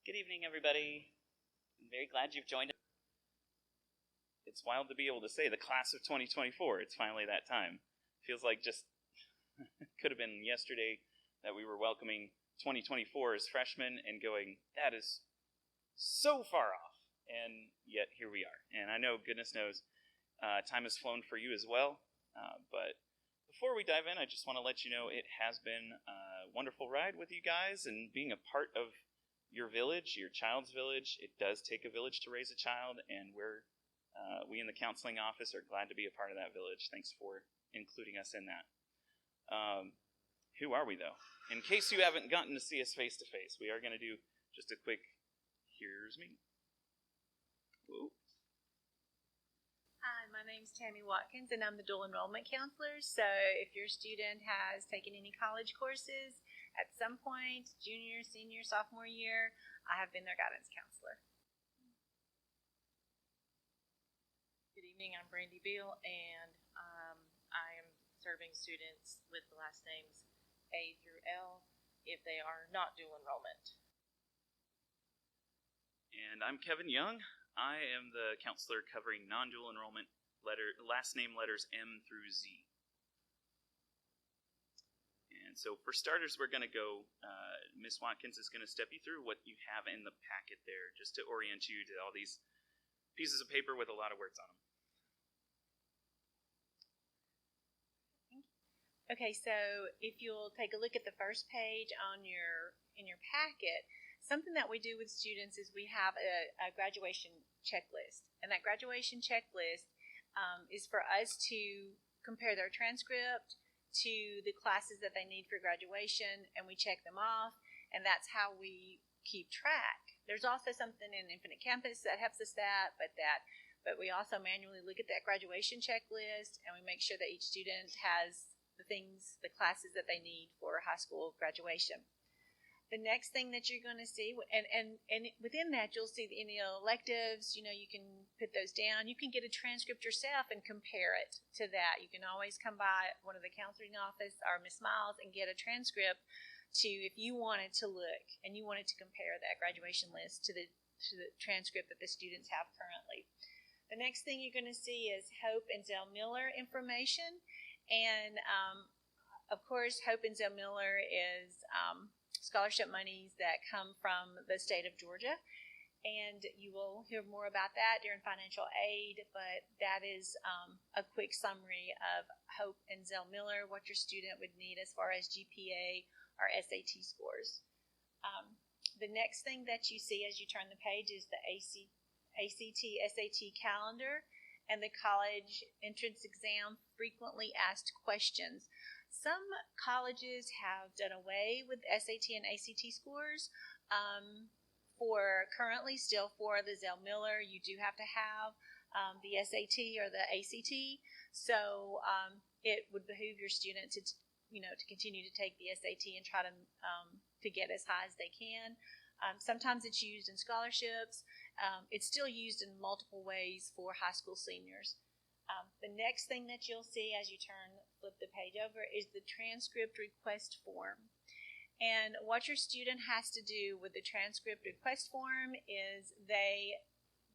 Good evening, everybody. I'm very glad you've joined us. It's wild to be able to say the class of 2024. It's finally that time. Feels like just could have been yesterday that we were welcoming 2024 as freshmen and going, that is so far off. And yet here we are. And I know, goodness knows, time has flown for you as well. But before we dive in, I just want to let you know it has been a wonderful ride with you guys and being a part of your village, your child's village. It does take a village to raise a child, and we in the counseling office are glad to be a part of that village. Thanks for including us in that. Who are we, though? In case you haven't gotten to see us face to face, we are going to do just a quick, here's me. Whoa. Hi, my name's Tammy Watkins, and I'm the dual enrollment counselor. So if your student has taken any college courses at some point, junior, senior, sophomore year, I have been their guidance counselor. Good evening, I'm Brandy Beal, and I am serving students with the last names A through L if they are not dual enrollment. And I'm Kevin Young. I am the counselor covering non-dual enrollment last name letters M through Z. And so for starters, we're going to go, Ms. Watkins is going to step you through what you have in the packet there, just to orient you to all these pieces of paper with a lot of words on them. Okay, so if you'll take a look at the first page in your packet, something that we do with students is we have a graduation checklist. And that graduation checklist is for us to compare their transcript to the classes that they need for graduation, and we check them off, and that's how we keep track. There's also something in Infinite Campus that helps us but we also manually look at that graduation checklist, and we make sure that each student has the classes that they need for high school graduation. The next thing that you're going to see, and within that, you'll see any electives. You can put those down. You can get a transcript yourself and compare it to that. You can always come by one of the counseling office or Ms. Miles and get a transcript if you wanted to look and you wanted to compare that graduation list to the transcript that the students have currently. The next thing you're going to see is Hope and Zell Miller information. And, of course, Hope and Zell Miller is scholarship monies that come from the state of Georgia. And you will hear more about that during financial aid, but that is a quick summary of Hope and Zell Miller, what your student would need as far as GPA or SAT scores. The next thing that you see as you turn the page is the ACT, SAT calendar and the college entrance exam frequently asked questions. Some colleges have done away with SAT and ACT scores. Currently still for the Zell Miller, you do have to have the SAT or the ACT. So it would behoove your student to continue to take the SAT and try to get as high as they can. Sometimes it's used in scholarships. It's still used in multiple ways for high school seniors. The next thing that you'll see as you flip the page over is the transcript request form. And what your student has to do with the transcript request form is they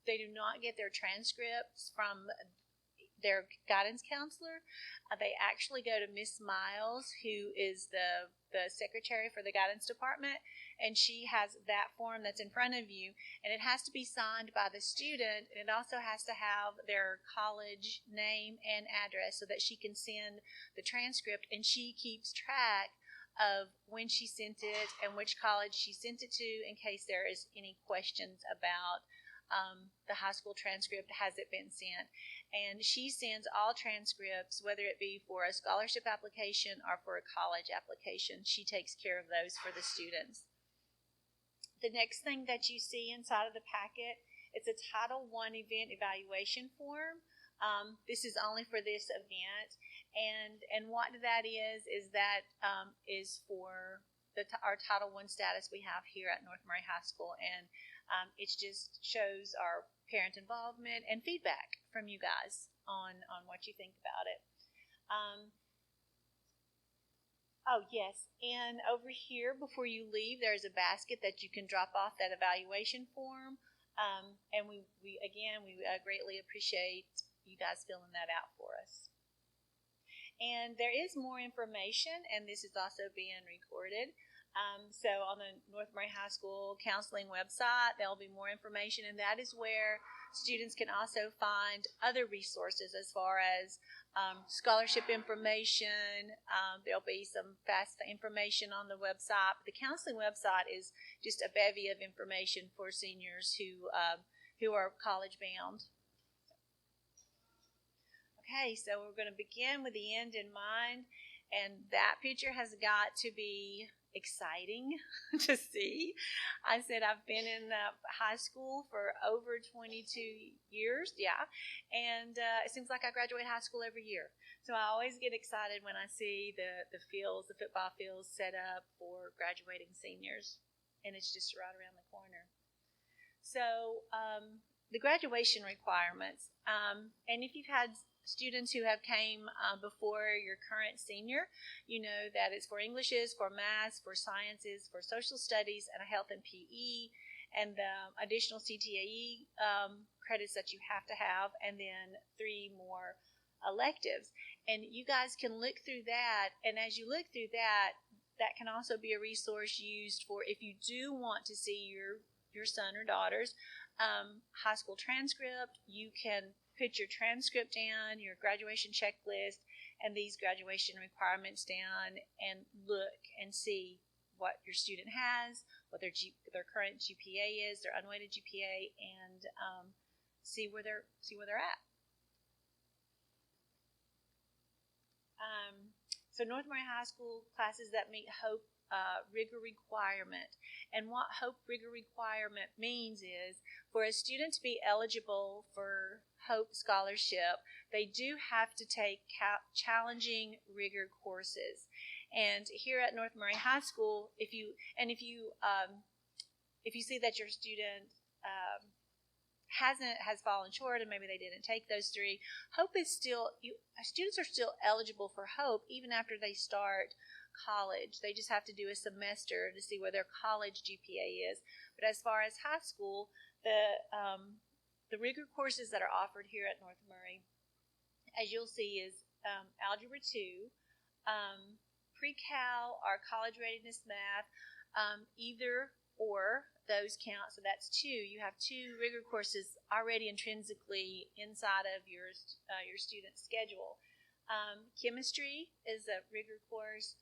do not get their transcripts from their guidance counselor. They actually go to Miss Miles, who is the secretary for the guidance department, and she has that form that's in front of you, and it has to be signed by the student, and it also has to have their college name and address so that she can send the transcript, and she keeps track of when she sent it and which college she sent it to in case there is any questions about the high school transcript, has it been sent. And she sends all transcripts, whether it be for a scholarship application or for a college application. She takes care of those for the students. The next thing that you see inside of the packet is a Title I event evaluation form. This is only for this event. And what that is for our Title I status we have here at North Murray High School. And it just shows our parent involvement and feedback from you guys on what you think about it. Oh, yes. And over here, before you leave, there's a basket that you can drop off that evaluation form. And we greatly appreciate you guys filling that out for us. And there is more information, and this is also being recorded. So on the North Murray High School counseling website, there'll be more information, and that is where students can also find other resources as far as scholarship information. There'll be some FAFSA information on the website. But the counseling website is just a bevy of information for seniors who are college bound. Okay, so we're going to begin with the end in mind, and that picture has got to be exciting to see. I said I've been in high school for over 22 years, and it seems like I graduate high school every year. So I always get excited when I see the football fields set up for graduating seniors, and it's just right around the corner. So the graduation requirements, and if you've had students who have came before your current senior, you know that it's for Englishes, for maths, for sciences, for social studies, and a health and PE, and the additional CTAE credits that you have to have, and then 3 more electives. And you guys can look through that, and as you look through that, that can also be a resource used for if you do want to see your son or daughter's high school transcript. You can put your transcript down, your graduation checklist, and these graduation requirements down, and look and see what your student has, what their current GPA is, their unweighted GPA, and see where they're at. So North Murray High School classes that meet HOPE Rigor requirement. And what HOPE Rigor requirement means is for a student to be eligible for HOPE scholarship, they do have to take challenging rigor courses. And here at North Murray High School, if you see that your student has fallen short and maybe they didn't take those 3, HOPE is still students are still eligible for HOPE even after they start college. They just have to do a semester to see where their college GPA is. But as far as high school, the rigor courses that are offered here at North Murray, as you'll see, is Algebra 2, Pre-Cal or College Readiness Math, either or those count. So that's 2. You have 2 rigor courses already intrinsically inside of your student schedule. Chemistry is a rigor course.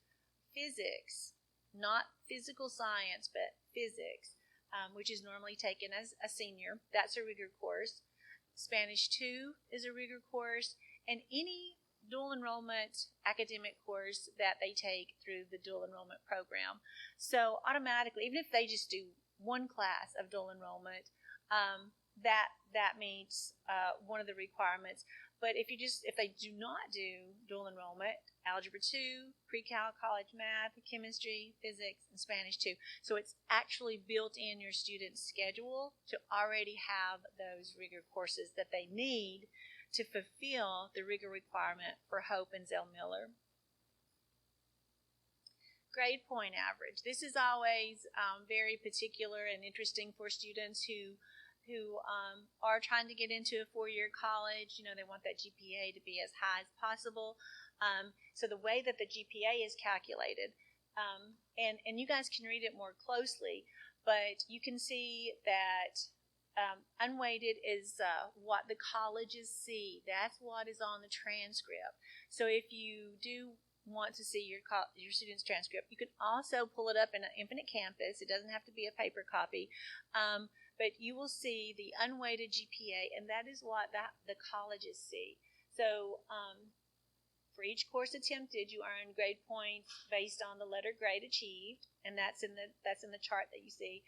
Physics, not physical science, but physics, which is normally taken as a senior. That's a rigor course. Spanish 2 is a rigor course, and any dual enrollment academic course that they take through the dual enrollment program. So automatically, even if they just do 1 class of dual enrollment, that meets one of the requirements. But if they do not do dual enrollment, Algebra 2, Pre-Cal, College Math, Chemistry, Physics, and Spanish 2. So it's actually built in your student's schedule to already have those rigor courses that they need to fulfill the rigor requirement for HOPE and Zell Miller. Grade point average. This is always very particular and interesting for students who are trying to get into a 4-year college. You know, they want that GPA to be as high as possible. So the way that the GPA is calculated, and you guys can read it more closely, but you can see that unweighted is what the colleges see. That's what is on the transcript. So if you do want to see your student's transcript, you can also pull it up in an Infinite Campus. It doesn't have to be a paper copy. But you will see the unweighted GPA, and that is what the colleges see. So for each course attempted, you earn grade points based on the letter grade achieved, and that's in the chart that you see.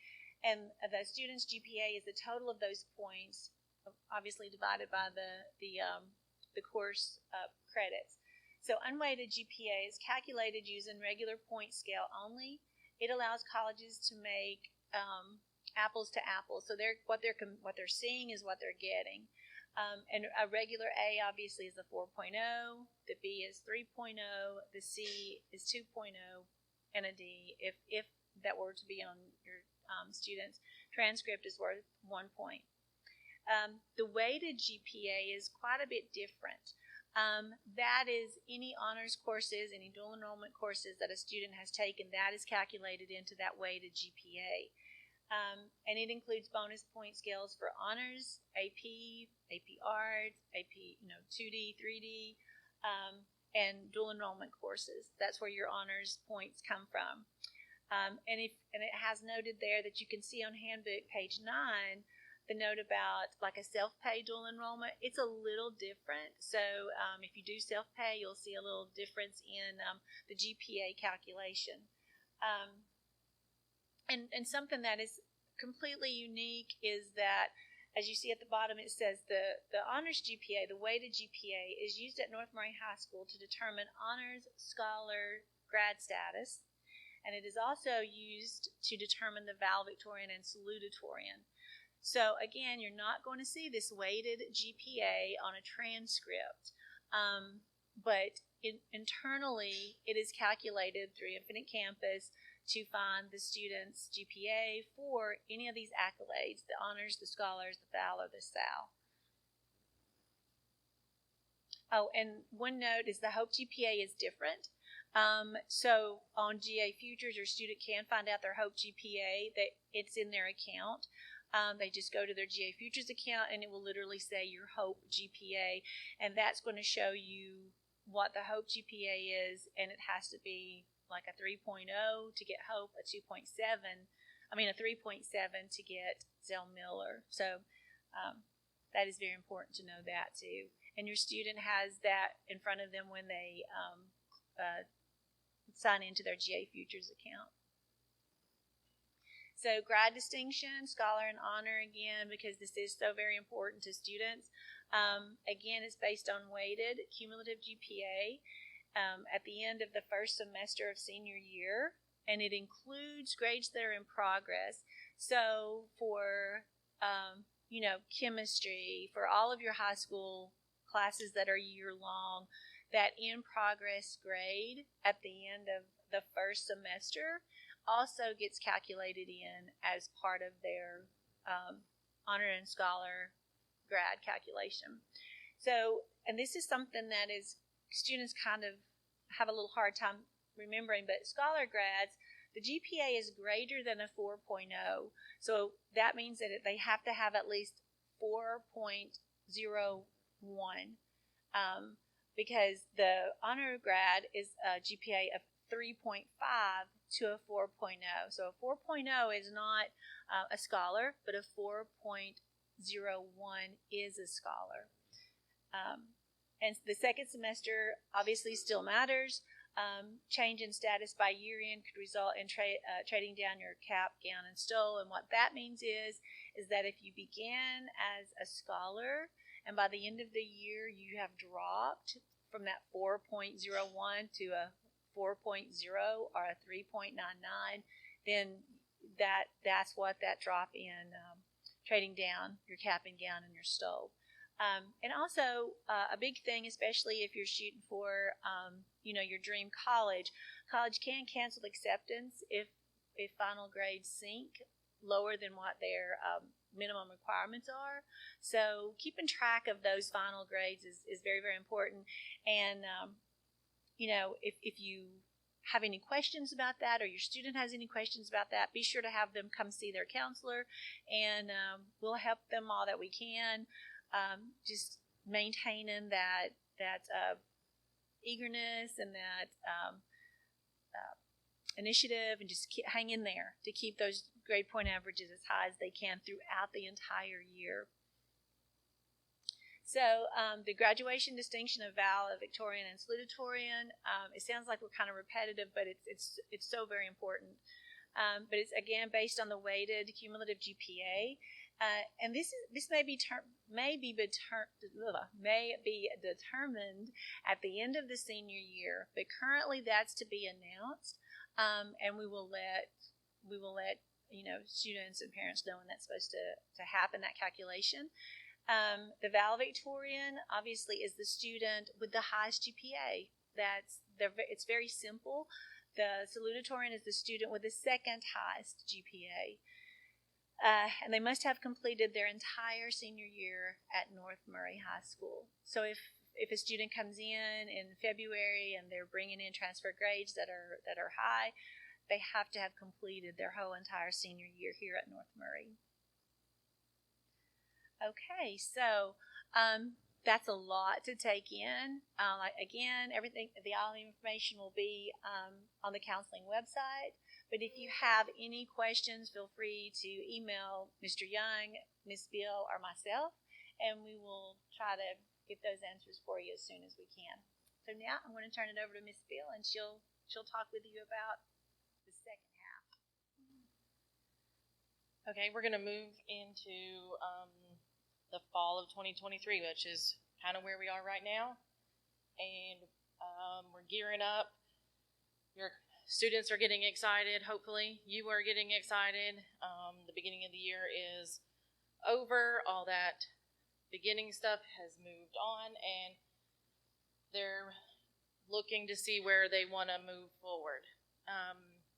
And the student's GPA is the total of those points, obviously divided by the course credits. So unweighted GPA is calculated using regular point scale only. It allows colleges to make apples to apples. So what they're seeing is what they're getting. And a regular A obviously is a 4.0, the B is 3.0, the C is 2.0, and a D, if that were to be on your student's transcript, is worth 1 point. The weighted GPA is quite a bit different. That is any honors courses, any dual enrollment courses that a student has taken, that is calculated into that weighted GPA. And it includes bonus point scales for honors, AP Arts, AP 2D, 3D, and dual enrollment courses. That's where your honors points come from. And it has noted there that you can see on handbook page 9 the note about like a self-pay dual enrollment. It's a little different. So if you do self-pay, you'll see a little difference in the GPA calculation. And something that is completely unique is that, as you see at the bottom, it says the honors GPA, the weighted GPA, is used at North Murray High School to determine honors, scholar, grad status, and it is also used to determine the valedictorian and salutatorian. So again, you're not going to see this weighted GPA on a transcript, but internally it is calculated through Infinite Campus to find the student's GPA for any of these accolades, the honors, the scholars, the FAL, or the SAL. Oh, and one note is the Hope GPA is different. So on GA Futures, your student can find out their Hope GPA, that it's in their account. They just go to their GA Futures account and it will literally say your Hope GPA, and that's going to show you what the Hope GPA is, and it has to be like a 3.0 to get Hope, a 3.7 to get Zell Miller. So that is very important to know that too. And your student has that in front of them when they sign into their GA Futures account. So grad distinction, scholar, and honor, again, because this is so very important to students. Again, it's based on weighted cumulative GPA at the end of the first semester of senior year, and it includes grades that are in progress. So for chemistry, for all of your high school classes that are year long, that in progress grade at the end of the first semester also gets calculated in as part of their honor and scholar grad calculation. So, and this is something that is students kind of have a little hard time remembering, but scholar grads, the GPA is greater than a 4.0. So that means that they have to have at least 4.01, because the honor grad is a GPA of 3.5 to a 4.0. So a 4.0 is not a scholar, but a 4.01 is a scholar. And the second semester obviously still matters. Change in status by year end could result in trading down your cap, gown, and stole. And what that means is that if you began as a scholar and by the end of the year you have dropped from that 4.01 to a 4.0 or a 3.99, then that's what that drop in trading down your cap and gown and your stole. And also a big thing, especially if you're shooting for your dream college. College can cancel acceptance if final grades sink lower than what their minimum requirements are. So keeping track of those final grades is very, very important. And if you have any questions about that, or your student has any questions about that, be sure to have them come see their counselor, and we'll help them all that we can. Just maintaining that eagerness and that initiative, and just hang in there to keep those grade point averages as high as they can throughout the entire year. So the graduation distinction of valedictorian and salutatorian, it sounds like we're kind of repetitive, but it's so very important. But it's again based on the weighted cumulative GPA. And this may be determined at the end of the senior year, but currently that's to be announced, and we will let students and parents know when that's supposed to happen, that calculation. The valedictorian obviously is the student with the highest GPA. It's very simple. The salutatorian is the student with the second highest GPA. And they must have completed their entire senior year at North Murray High School. So if a student comes in February and they're bringing in transfer grades that are high, they have to have completed their whole entire senior year here at North Murray. Okay, so that's a lot to take in. Again, all the information will be on the counseling website. But if you have any questions, feel free to email Mr. Young, Ms. Bill, or myself, and we will try to get those answers for you as soon as we can. So now I'm going to turn it over to Ms. Bill, and she'll talk with you about the second half. Okay, we're going to move into the fall of 2023, which is kind of where we are right now. And we're gearing up. Your students are getting excited. Hopefully, you are getting excited. The beginning of the year is over. All that beginning stuff has moved on, and they're looking to see where they want to move forward.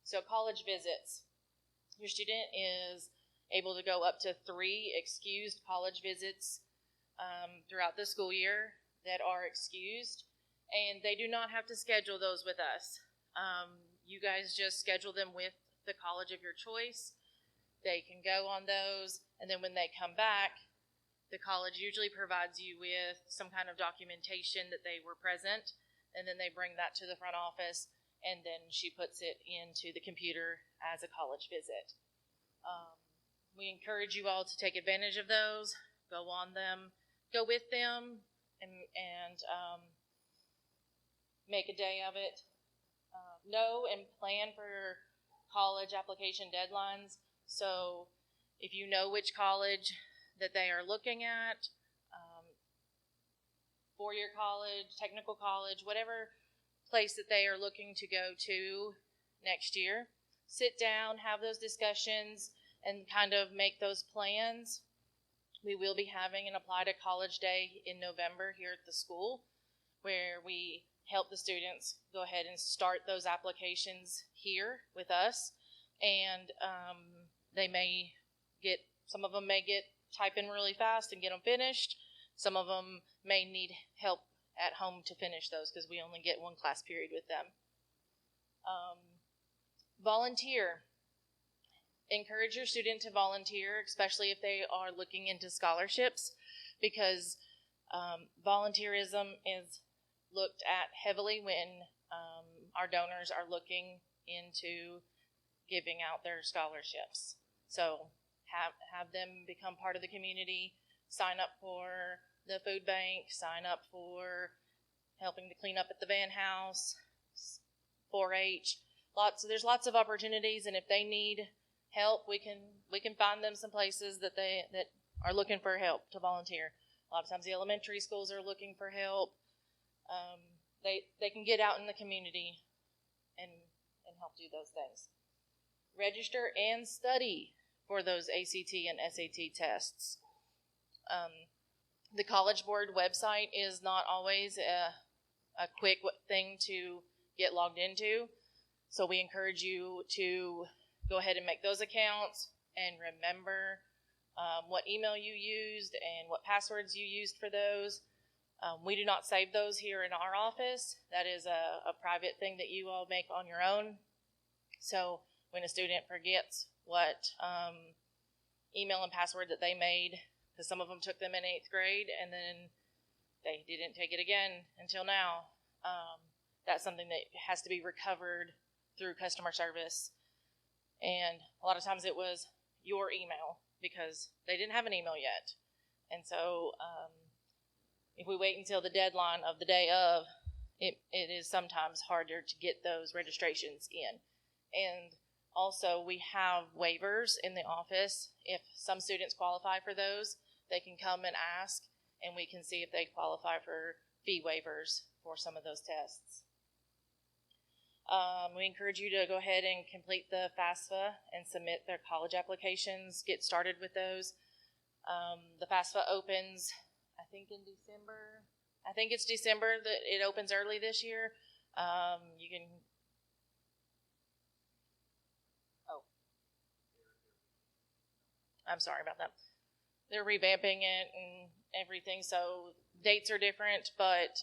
So college visits. Your student is able to go up to 3 excused college visits throughout the school year that are excused, and they do not have to schedule those with us. You guys just schedule them with the college of your choice. They can go on those, and then when they come back, the college usually provides you with some kind of documentation that they were present, and then they bring that to the front office, and then she puts it into the computer as a college visit. We encourage you all to take advantage of those, go on them, go with them, and make a day of it. Know and plan for college application deadlines. So if you know which college that they are looking at, 4-year college, technical college, whatever place that they are looking to go to next year, sit down, have those discussions, and kind of make those plans. We will be having an Apply to College Day in November here at the school, where we help the students go ahead and start those applications here with us. And some of them may get typing really fast and get them finished. Some of them may need help at home to finish those because we only get 1 class period with them. Volunteer. Encourage your student to volunteer, especially if they are looking into scholarships, because volunteerism is looked at heavily when our donors are looking into giving out their scholarships. So have them become part of the community, sign up for the food bank, sign up for helping to clean up at the van house, 4-H. There's lots of opportunities, and if they need help, we can find them some places that are looking for help to volunteer. A lot of times the elementary schools are looking for help. They can get out in the community and help do those things. Register and study for those ACT and SAT tests. The College Board website is not always a quick thing to get logged into, so we encourage you to go ahead and make those accounts and remember what email you used and what passwords you used for those. We do not save those here in our office. That is a private thing that you all make on your own. So when a student forgets what email and password that they made, because some of them took them in 8th grade and then they didn't take it again until now, that's something that has to be recovered through customer service. And a lot of times it was your email because they didn't have an email yet. And so if we wait until the deadline of the day of, it is sometimes harder to get those registrations in. And also we have waivers in the office. If some students qualify for those, they can come and ask, and we can see if they qualify for fee waivers for some of those tests. We encourage you to go ahead and complete the FAFSA and submit their college applications. Get started with those. The FAFSA opens, I think in December. I think it's December that it opens early this year. You can. Oh, I'm sorry about that. They're revamping it and everything, so dates are different, but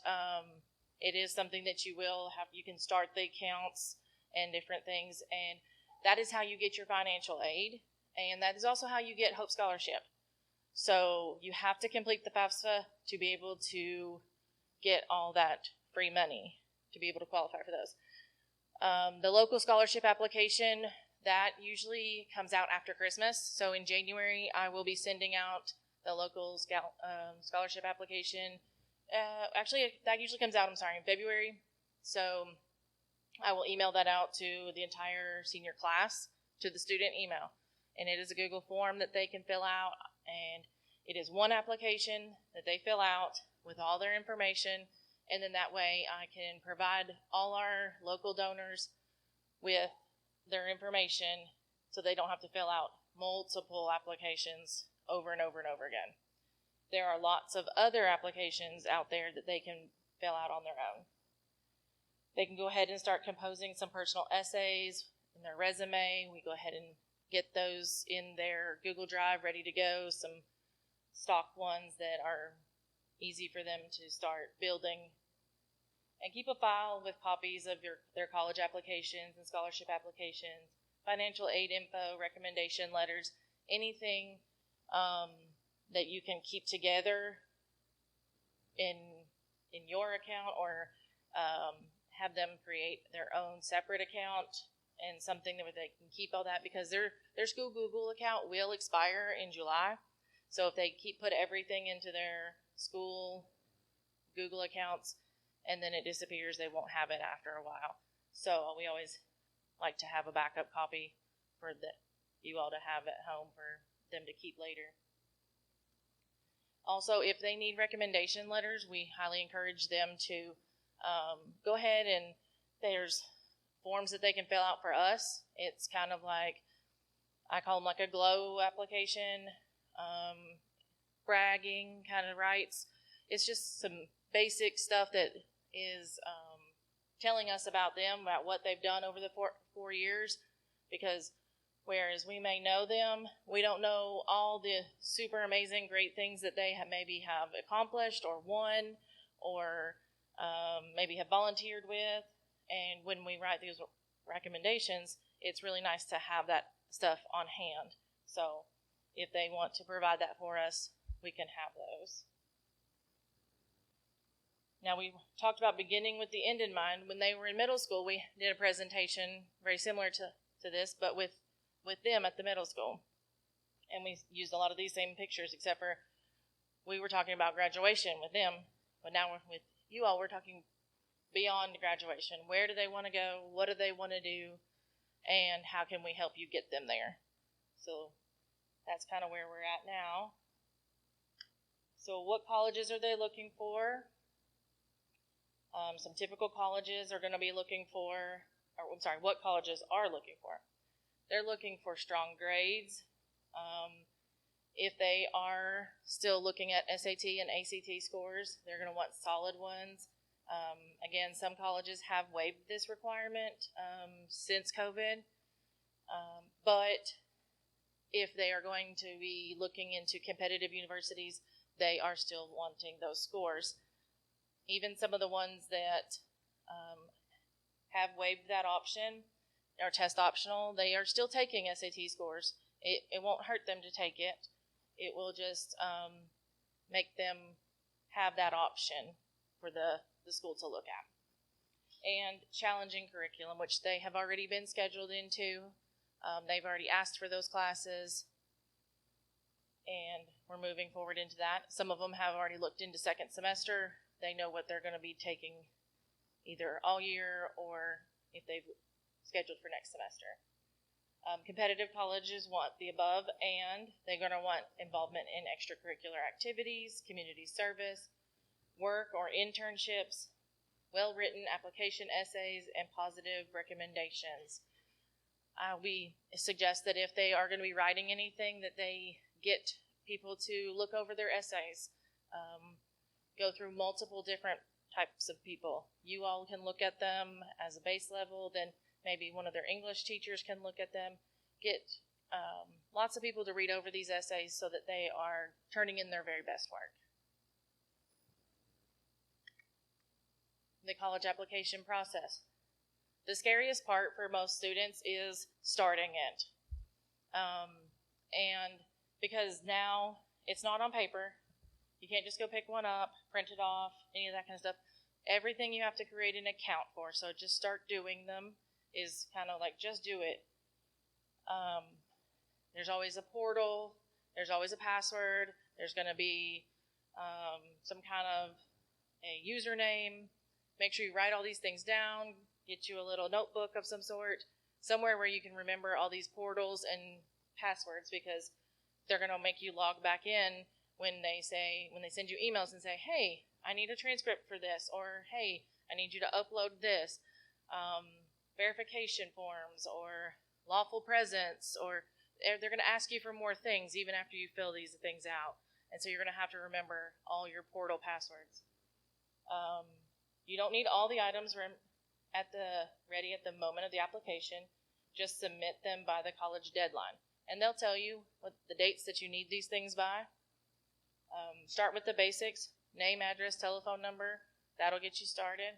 it is something that you will have. You can start the accounts and different things, and that is how you get your financial aid, and that is also how you get Hope Scholarship. So you have to complete the FAFSA to be able to get all that free money, to be able to qualify for those. The local scholarship application, that usually comes out after Christmas. So in January, I will be sending out the local scholarship application. Actually, that usually comes out, in February. So I will email that out to the entire senior class, to the student email. And it is a Google form that they can fill out. And it is one application that they fill out with all their information. And then that way I can provide all our local donors with their information so they don't have to fill out multiple applications over and over and over again. There are lots of other applications out there that they can fill out on their own. They can go ahead and start composing some personal essays in their resume. We go ahead and get those in their Google Drive ready to go, some stock ones that are easy for them to start building. And keep a file with copies of their college applications and scholarship applications, financial aid info, recommendation letters, anything that you can keep together in your account, or have them create their own separate account and something that they can keep all that, because their school Google account will expire in July. So if they put everything into their school Google accounts and then it disappears, they won't have it after a while. So we always like to have a backup copy for you all to have at home for them to keep later. Also, if they need recommendation letters, we highly encourage them to go ahead, and there's forms that they can fill out for us. It's kind of like, I call them like a glow application, bragging kind of rights. It's just some basic stuff that is telling us about them, about what they've done over the 4 years, because whereas we may know them, we don't know all the super amazing great things that they maybe have accomplished or won, or maybe have volunteered with. And when we write these recommendations, it's really nice to have that stuff on hand. So if they want to provide that for us, we can have those. Now, we talked about beginning with the end in mind. When they were in middle school, we did a presentation very similar to this, but with them at the middle school. And we used a lot of these same pictures, except for we were talking about graduation with them. But now with you all, we're talking beyond graduation. Where do they want to go? What do they want to do? And how can we help you get them there? So that's kind of where we're at now. So what colleges are they looking for? Some typical colleges are going to be looking for, what colleges are looking for? They're looking for strong grades. If they are still looking at SAT and ACT scores, they're going to want solid ones. Again, some colleges have waived this requirement since COVID. But if they are going to be looking into competitive universities, they are still wanting those scores. Even some of the ones that have waived that option, are test optional, they are still taking SAT scores. It won't hurt them to take it. It will just make them have that option for the school to look at. And challenging curriculum, which they have already been scheduled into. They've already asked for those classes, and we're moving forward into that. Some of them have already looked into second semester. They know what they're going to be taking either all year or if they've scheduled for next semester. Competitive colleges want the above, and they're going to want involvement in extracurricular activities, community service, work or internships, well-written application essays, and positive recommendations. We suggest that if they are going to be writing anything, that they get people to look over their essays, go through multiple different types of people. You all can look at them as a base level, then maybe one of their English teachers can look at them. Get lots of people to read over these essays so that they are turning in their very best work. The college application process. The scariest part for most students is starting it. And because now it's not on paper, you can't just go pick one up, print it off, any of that kind of stuff. Everything you have to create an account for, so just start doing them is kind of like just do it. There's always a portal, there's always a password, there's going to be some kind of a username. Make sure you write all these things down, get you a little notebook of some sort, somewhere where you can remember all these portals and passwords, because they're going to make you log back in when they send you emails and say, hey, I need a transcript for this, or hey, I need you to upload this, verification forms, or lawful presence, or they're going to ask you for more things even after you fill these things out. And so you're going to have to remember all your portal passwords. You don't need all the items ready at the moment of the application. Just submit them by the college deadline. And they'll tell you what the dates that you need these things by. Start with the basics: name, address, telephone number. That'll get you started.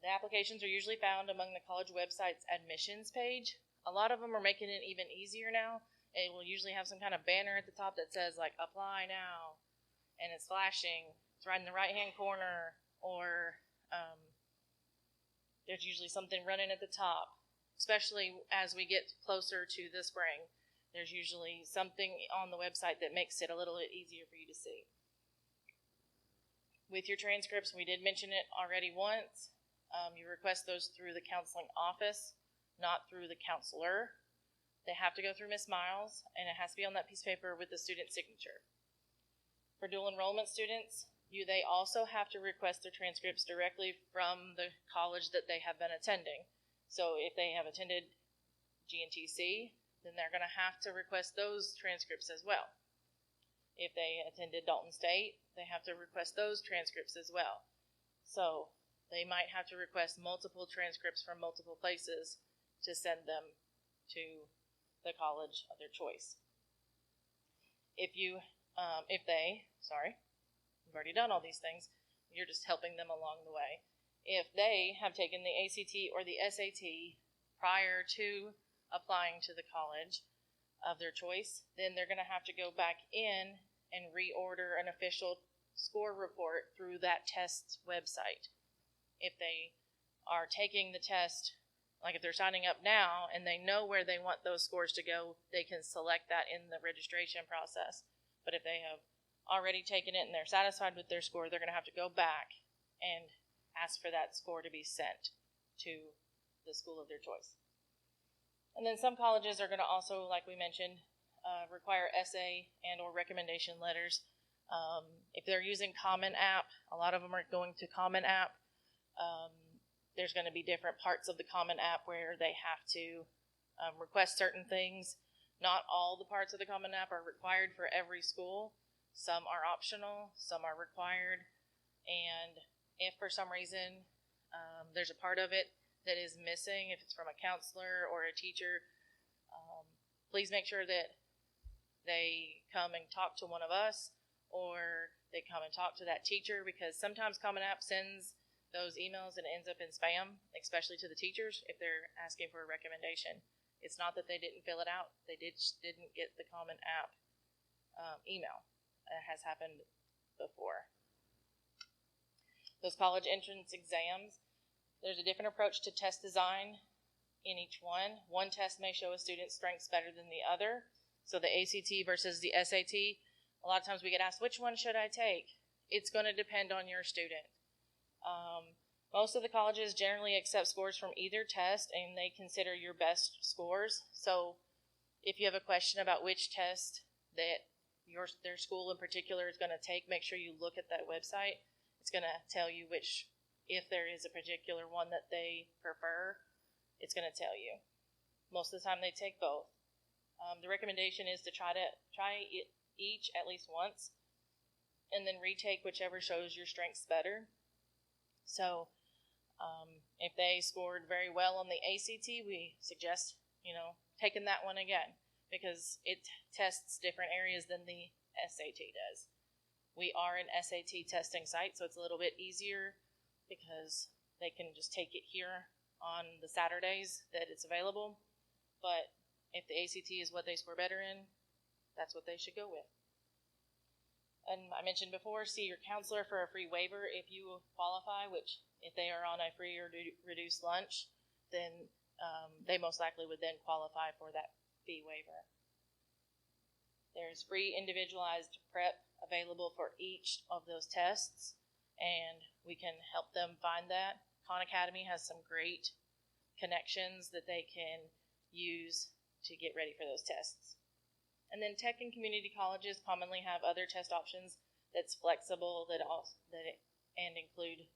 The applications are usually found among the college website's admissions page. A lot of them are making it even easier now. It will usually have some kind of banner at the top that says, like, apply now, and it's flashing. It's right in the right-hand corner, or there's usually something running at the top, especially as we get closer to the spring. There's usually something on the website that makes it a little bit easier for you to see. With your transcripts, we did mention it already once. You request those through the counseling office, not through the counselor. They have to go through Ms. Miles, and it has to be on that piece of paper with the student signature. For dual enrollment students, they also have to request their transcripts directly from the college that they have been attending. So if they have attended GNTC, then they're going to have to request those transcripts as well. If they attended Dalton State, they have to request those transcripts as well. So they might have to request multiple transcripts from multiple places to send them to the college of their choice. We've already done all these things. You're just helping them along the way. If they have taken the ACT or the SAT prior to applying to the college of their choice, then they're going to have to go back in and reorder an official score report through that test's website. If they are taking the test, like if they're signing up now and they know where they want those scores to go, they can select that in the registration process. But if they have already taken it and they're satisfied with their score, they're going to have to go back and ask for that score to be sent to the school of their choice. And then some colleges are going to also, like we mentioned, require essay and or recommendation letters. If they're using Common App, a lot of them are going to Common App. There's going to be different parts of the Common App where they have to request certain things. Not all the parts of the Common App are required for every school. Some are optional, some are required, and if for some reason there's a part of it that is missing, if it's from a counselor or a teacher, please make sure that they come and talk to one of us, or they come and talk to that teacher, because sometimes Common App sends those emails and it ends up in spam, especially to the teachers if they're asking for a recommendation. It's not that they didn't fill it out, they didn't get the Common App email. It has happened before. Those college entrance exams, there's a different approach to test design in each one. One test may show a student's strengths better than the other. So the ACT versus the SAT, a lot of times we get asked, which one should I take? It's going to depend on your student. Most of the colleges generally accept scores from either test, and they consider your best scores. So if you have a question about which test that their school in particular is going to take, make sure you look at that website. It's going to tell you which, if there is a particular one that they prefer, it's going to tell you. Most of the time they take both. The recommendation is to try it each at least once, and then retake whichever shows your strengths better. So, if they scored very well on the ACT, we suggest, taking that one again, because it tests different areas than the SAT does. We are an SAT testing site, so it's a little bit easier because they can just take it here on the Saturdays that it's available. But if the ACT is what they score better in, that's what they should go with. And I mentioned before, see your counselor for a free waiver if you qualify, which if they are on a free or reduced lunch, then they most likely would then qualify for that fee waiver. There's free individualized prep available for each of those tests, and we can help them find that. Khan Academy has some great connections that they can use to get ready for those tests. And then tech and community colleges commonly have other test options that's flexible and include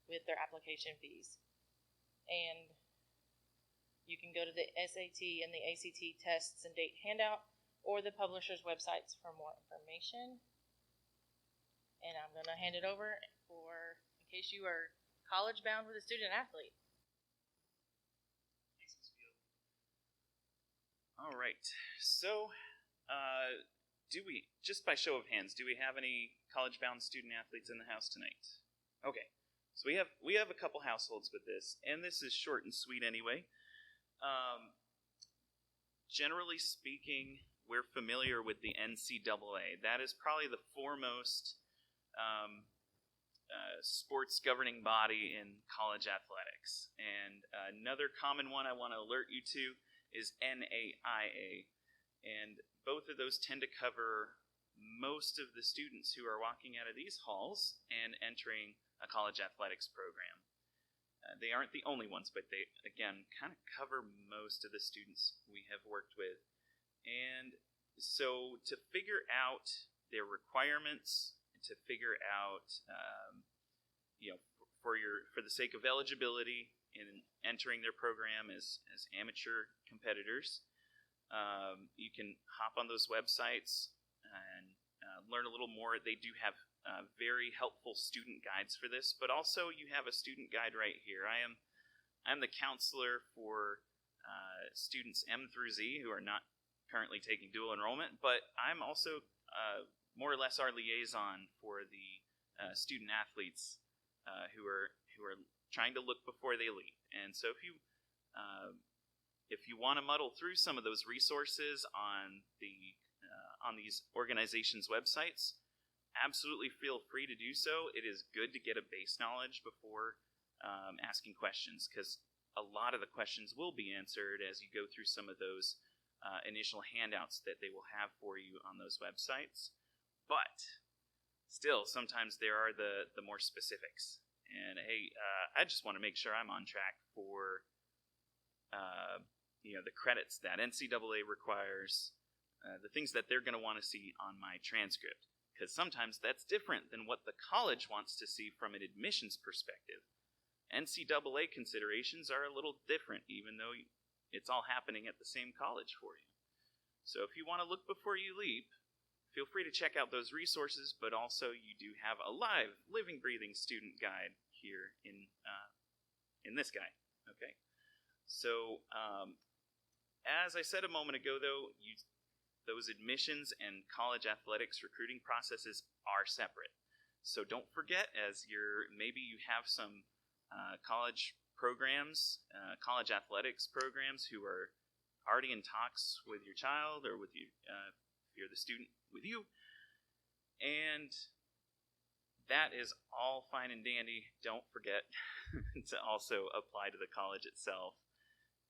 with their application fees. And you can go to the SAT and the ACT tests and date handout or the publishers' websites for more information. And I'm going to hand it over in case you are college bound with a student athlete. All right. So, just by show of hands, do we have any college-bound student athletes in the house tonight? Okay. So we have a couple households with this, and this is short and sweet anyway. Generally speaking, we're familiar with the NCAA. That is probably the foremost sports governing body in college athletics. And another common one I want to alert you to is NAIA. And both of those tend to cover most of the students who are walking out of these halls and entering a college athletics program. They aren't the only ones, but they, again, kind of cover most of the students we have worked with. And so to figure out their requirements, to figure out, for the sake of eligibility in entering their program as amateur competitors, you can hop on those websites and learn a little more. They do have very helpful student guides for this, but also you have a student guide right here. I'm the counselor for students M through Z who are not currently taking dual enrollment, but I'm also more or less our liaison for the student athletes who are trying to look before they leap. And so if you want to muddle through some of those resources on these organizations' websites, absolutely feel free to do so. It is good to get a base knowledge before asking questions, because a lot of the questions will be answered as you go through some of those initial handouts that they will have for you on those websites. But still, sometimes there are the more specifics. And hey, I just want to make sure I'm on track for the credits that NCAA requires, the things that they're going to want to see on my transcript. Because sometimes that's different than what the college wants to see from an admissions perspective. NCAA considerations are a little different, even though it's all happening at the same college for you. So if you want to look before you leap, feel free to check out those resources, but also you do have a live, living, breathing student guide here in this guide. Okay. So as I said a moment ago, though, those admissions and college athletics recruiting processes are separate. So don't forget, as maybe you have some college programs, college athletics programs who are already in talks with your child or with you, if you're the student, with you. And that is all fine and dandy. Don't forget to also apply to the college itself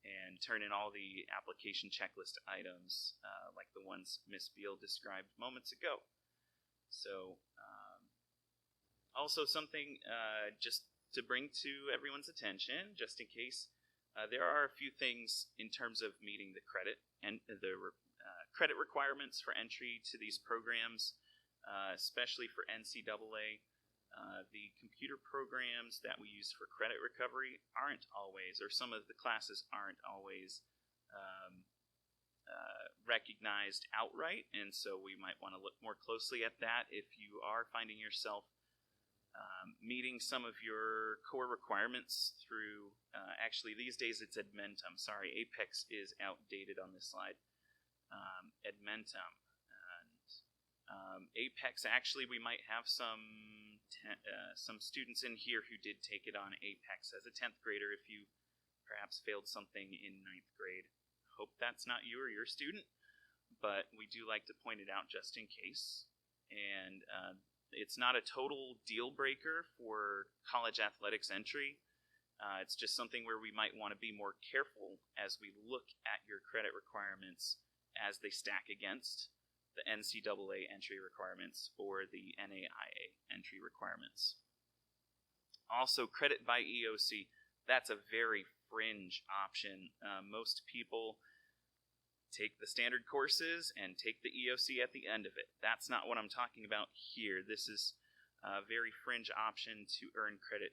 and turn in all the application checklist items like the ones Ms. Beal described moments ago. So also something just to bring to everyone's attention, just in case, there are a few things in terms of meeting the credit and the credit requirements for entry to these programs, especially for NCAA. The computer programs that we use for credit recovery aren't always, or some of the classes aren't always recognized outright, and so we might want to look more closely at that if you are finding yourself meeting some of your core requirements through, actually these days it's Edmentum. Sorry, Apex is outdated on this slide. Edmentum. And Apex, actually we might have some students in here who did take it on Apex as a 10th grader if you perhaps failed something in 9th grade. Hope that's not you or your student, but we do like to point it out just in case. And it's not a total deal breaker for college athletics entry. It's just something where we might want to be more careful as we look at your credit requirements as they stack against the NCAA entry requirements or the NAIA entry requirements. Also, credit by EOC, that's a very fringe option. Most people take the standard courses and take the EOC at the end of it. That's not what I'm talking about here. This is a very fringe option to earn credit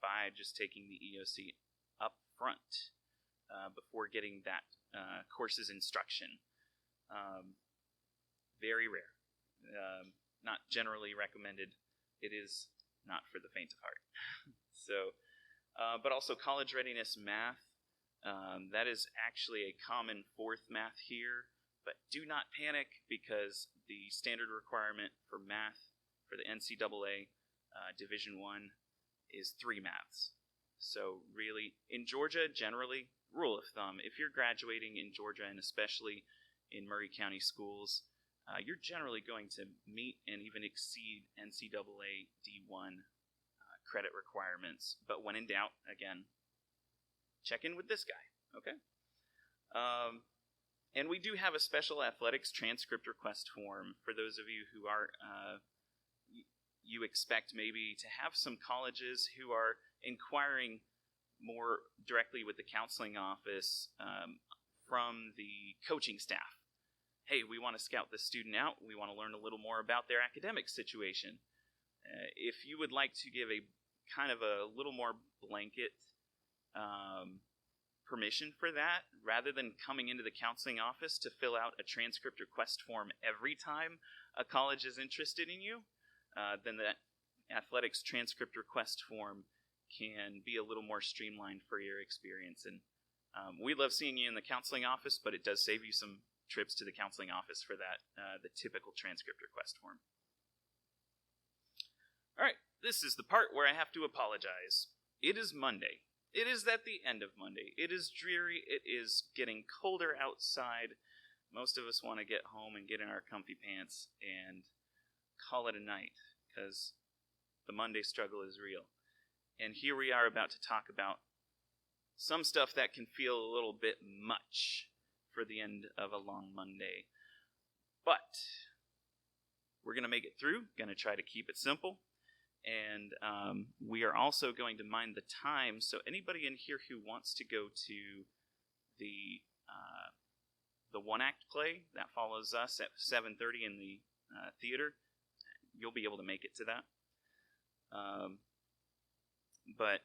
by just taking the EOC up front before getting that course's instruction. Very rare. Not generally recommended. It is not for the faint of heart. So, but also college readiness math. That is actually a common fourth math here, but do not panic because the standard requirement for math for the NCAA Division I is 3 maths. So really, in Georgia, generally, rule of thumb, if you're graduating in Georgia and especially in Murray County schools, you're generally going to meet and even exceed NCAA D1 credit requirements. But when in doubt, again, check in with this guy, okay? And we do have a special athletics transcript request form for those of you who are, you expect maybe to have some colleges who are inquiring more directly with the counseling office from the coaching staff. Hey, we want to scout this student out. We want to learn a little more about their academic situation. If you would like to give a kind of a little more blanket permission for that, rather than coming into the counseling office to fill out a transcript request form every time a college is interested in you, then that athletics transcript request form can be a little more streamlined for your experience. And we love seeing you in the counseling office, but it does save you some trips to the counseling office for that, the typical transcript request form. All right, this is the part where I have to apologize. It is Monday. It is at the end of Monday. It is dreary. It is getting colder outside. Most of us want to get home and get in our comfy pants and call it a night because the Monday struggle is real. And here we are about to talk about some stuff that can feel a little bit much for the end of a long Monday. But we're going to make it through. Going to try to keep it simple. And we are also going to mind the time. So anybody in here who wants to go to the one-act play that follows us at 7:30 in the theater, you'll be able to make it to that. But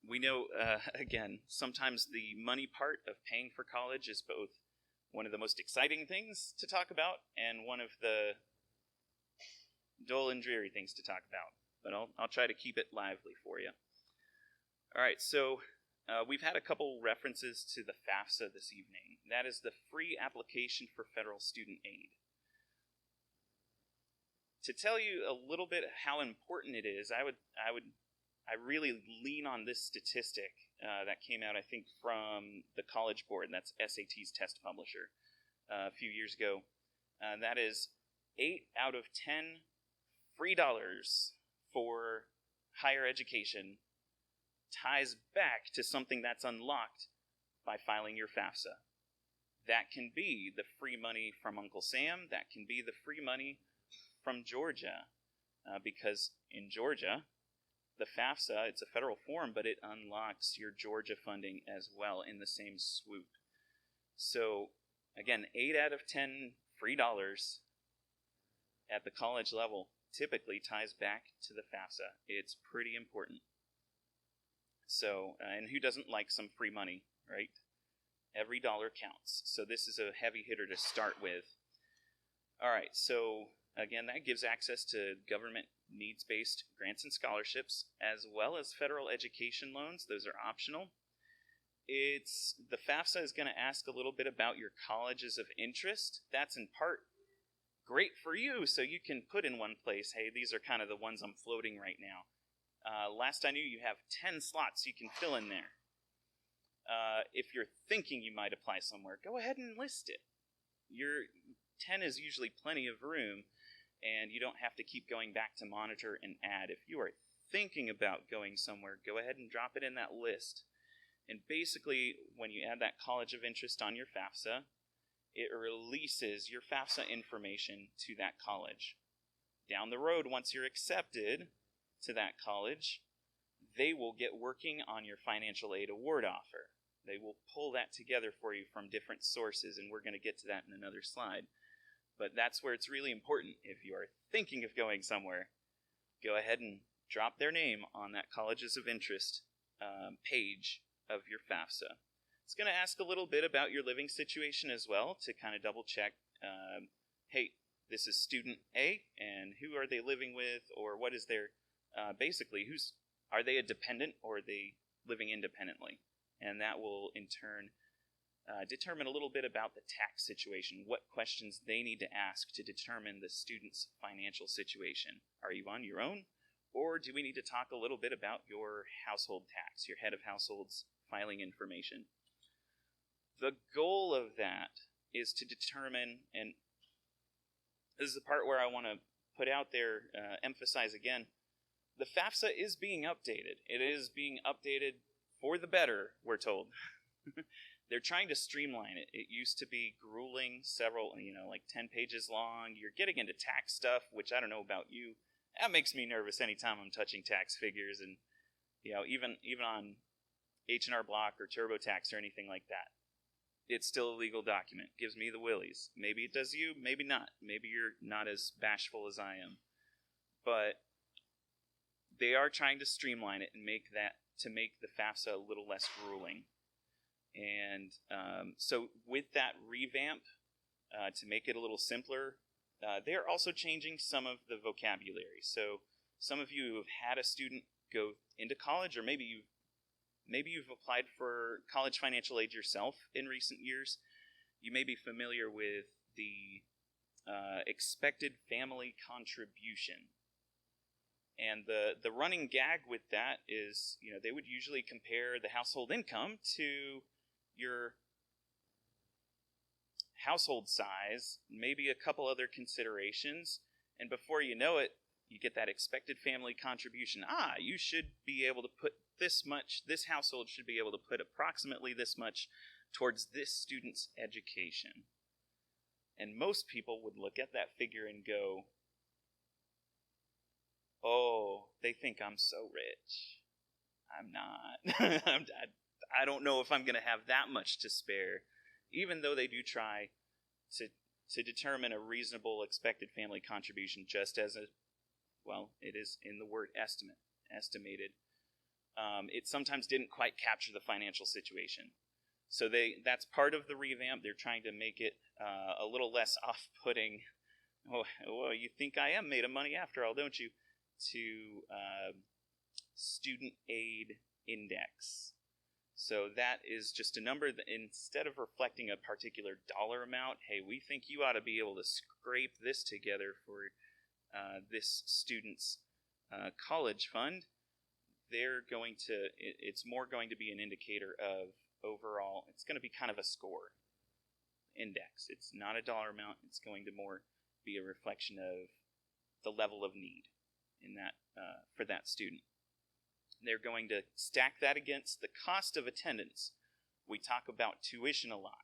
we know, again, sometimes the money part of paying for college is both one of the most exciting things to talk about and one of the dull and dreary things to talk about. But I'll try to keep it lively for you. All right, so we've had a couple references to the FAFSA this evening. That is the Free Application for Federal Student Aid. To tell you a little bit how important it is, I really lean on this statistic that came out, I think, from the College Board. That's SAT's test publisher a few years ago. That is 8 out of 10 free dollars for higher education ties back to something that's unlocked by filing your FAFSA. That can be the free money from Uncle Sam. That can be the free money from Georgia. Because in Georgia, the FAFSA, it's a federal form, but it unlocks your Georgia funding as well in the same swoop. So, again, 8 out of 10 free dollars at the college level typically ties back to the FAFSA. It's pretty important. So, and who doesn't like some free money, right? Every dollar counts. So this is a heavy hitter to start with. All right, so again, that gives access to government needs-based grants and scholarships, as well as federal education loans. Those are optional. The FAFSA is going to ask a little bit about your colleges of interest. That's in part great for you, so you can put in one place, hey, these are kind of the ones I'm floating right now. Last I knew, you have 10 slots you can fill in there. If you're thinking you might apply somewhere, go ahead and list it. Your 10 is usually plenty of room, and you don't have to keep going back to monitor and add. If you are thinking about going somewhere, go ahead and drop it in that list. And basically, when you add that college of interest on your FAFSA, it releases your FAFSA information to that college. Down the road, once you're accepted to that college, they will get working on your financial aid award offer. They will pull that together for you from different sources, and we're going to get to that in another slide. But that's where it's really important. If you are thinking of going somewhere, go ahead and drop their name on that colleges of interest page of your FAFSA. It's going to ask a little bit about your living situation as well to kind of double check, hey, this is student A, and who are they living with, or what is their, basically, are they a dependent or are they living independently? And that will, in turn, determine a little bit about the tax situation, what questions they need to ask to determine the student's financial situation. Are you on your own, or do we need to talk a little bit about your household tax, your head of household's filing information? The goal of that is to determine, and this is the part where I want to put out there, emphasize again, the FAFSA is being updated. It is being updated for the better, we're told. They're trying to streamline it. It used to be grueling, several, like 10 pages long. You're getting into tax stuff, which I don't know about you. That makes me nervous anytime I'm touching tax figures, and even on H&R Block or TurboTax or anything like that. It's still a legal document. Gives me the willies. Maybe it does you, maybe not. Maybe you're not as bashful as I am. But they are trying to streamline it and make the FAFSA a little less grueling. And so with that revamp, to make it a little simpler, they're also changing some of the vocabulary. So some of you who have had a student go into college, or maybe you've applied for college financial aid yourself in recent years, you may be familiar with the expected family contribution. And the running gag with that is, they would usually compare the household income to your household size, maybe a couple other considerations, and before you know it, you get that expected family contribution. You should be able to put this much, this household should be able to put approximately this much towards this student's education. And most people would look at that figure and go, oh, they think I'm so rich. I'm not. I don't know if I'm going to have that much to spare, even though they do try to determine a reasonable expected family contribution just as it is in the word estimated. It sometimes didn't quite capture the financial situation. So that's part of the revamp. They're trying to make it a little less off-putting. Oh, well, you think I am made of money after all, don't you? To student aid index. So that is just a number that, instead of reflecting a particular dollar amount, hey, we think you ought to be able to scrape this together for this student's college fund. It's more going to be an indicator of overall, it's going to be kind of a score index. It's not a dollar amount. It's going to more be a reflection of the level of need in that for that student. They're going to stack that against the cost of attendance. We talk about tuition a lot,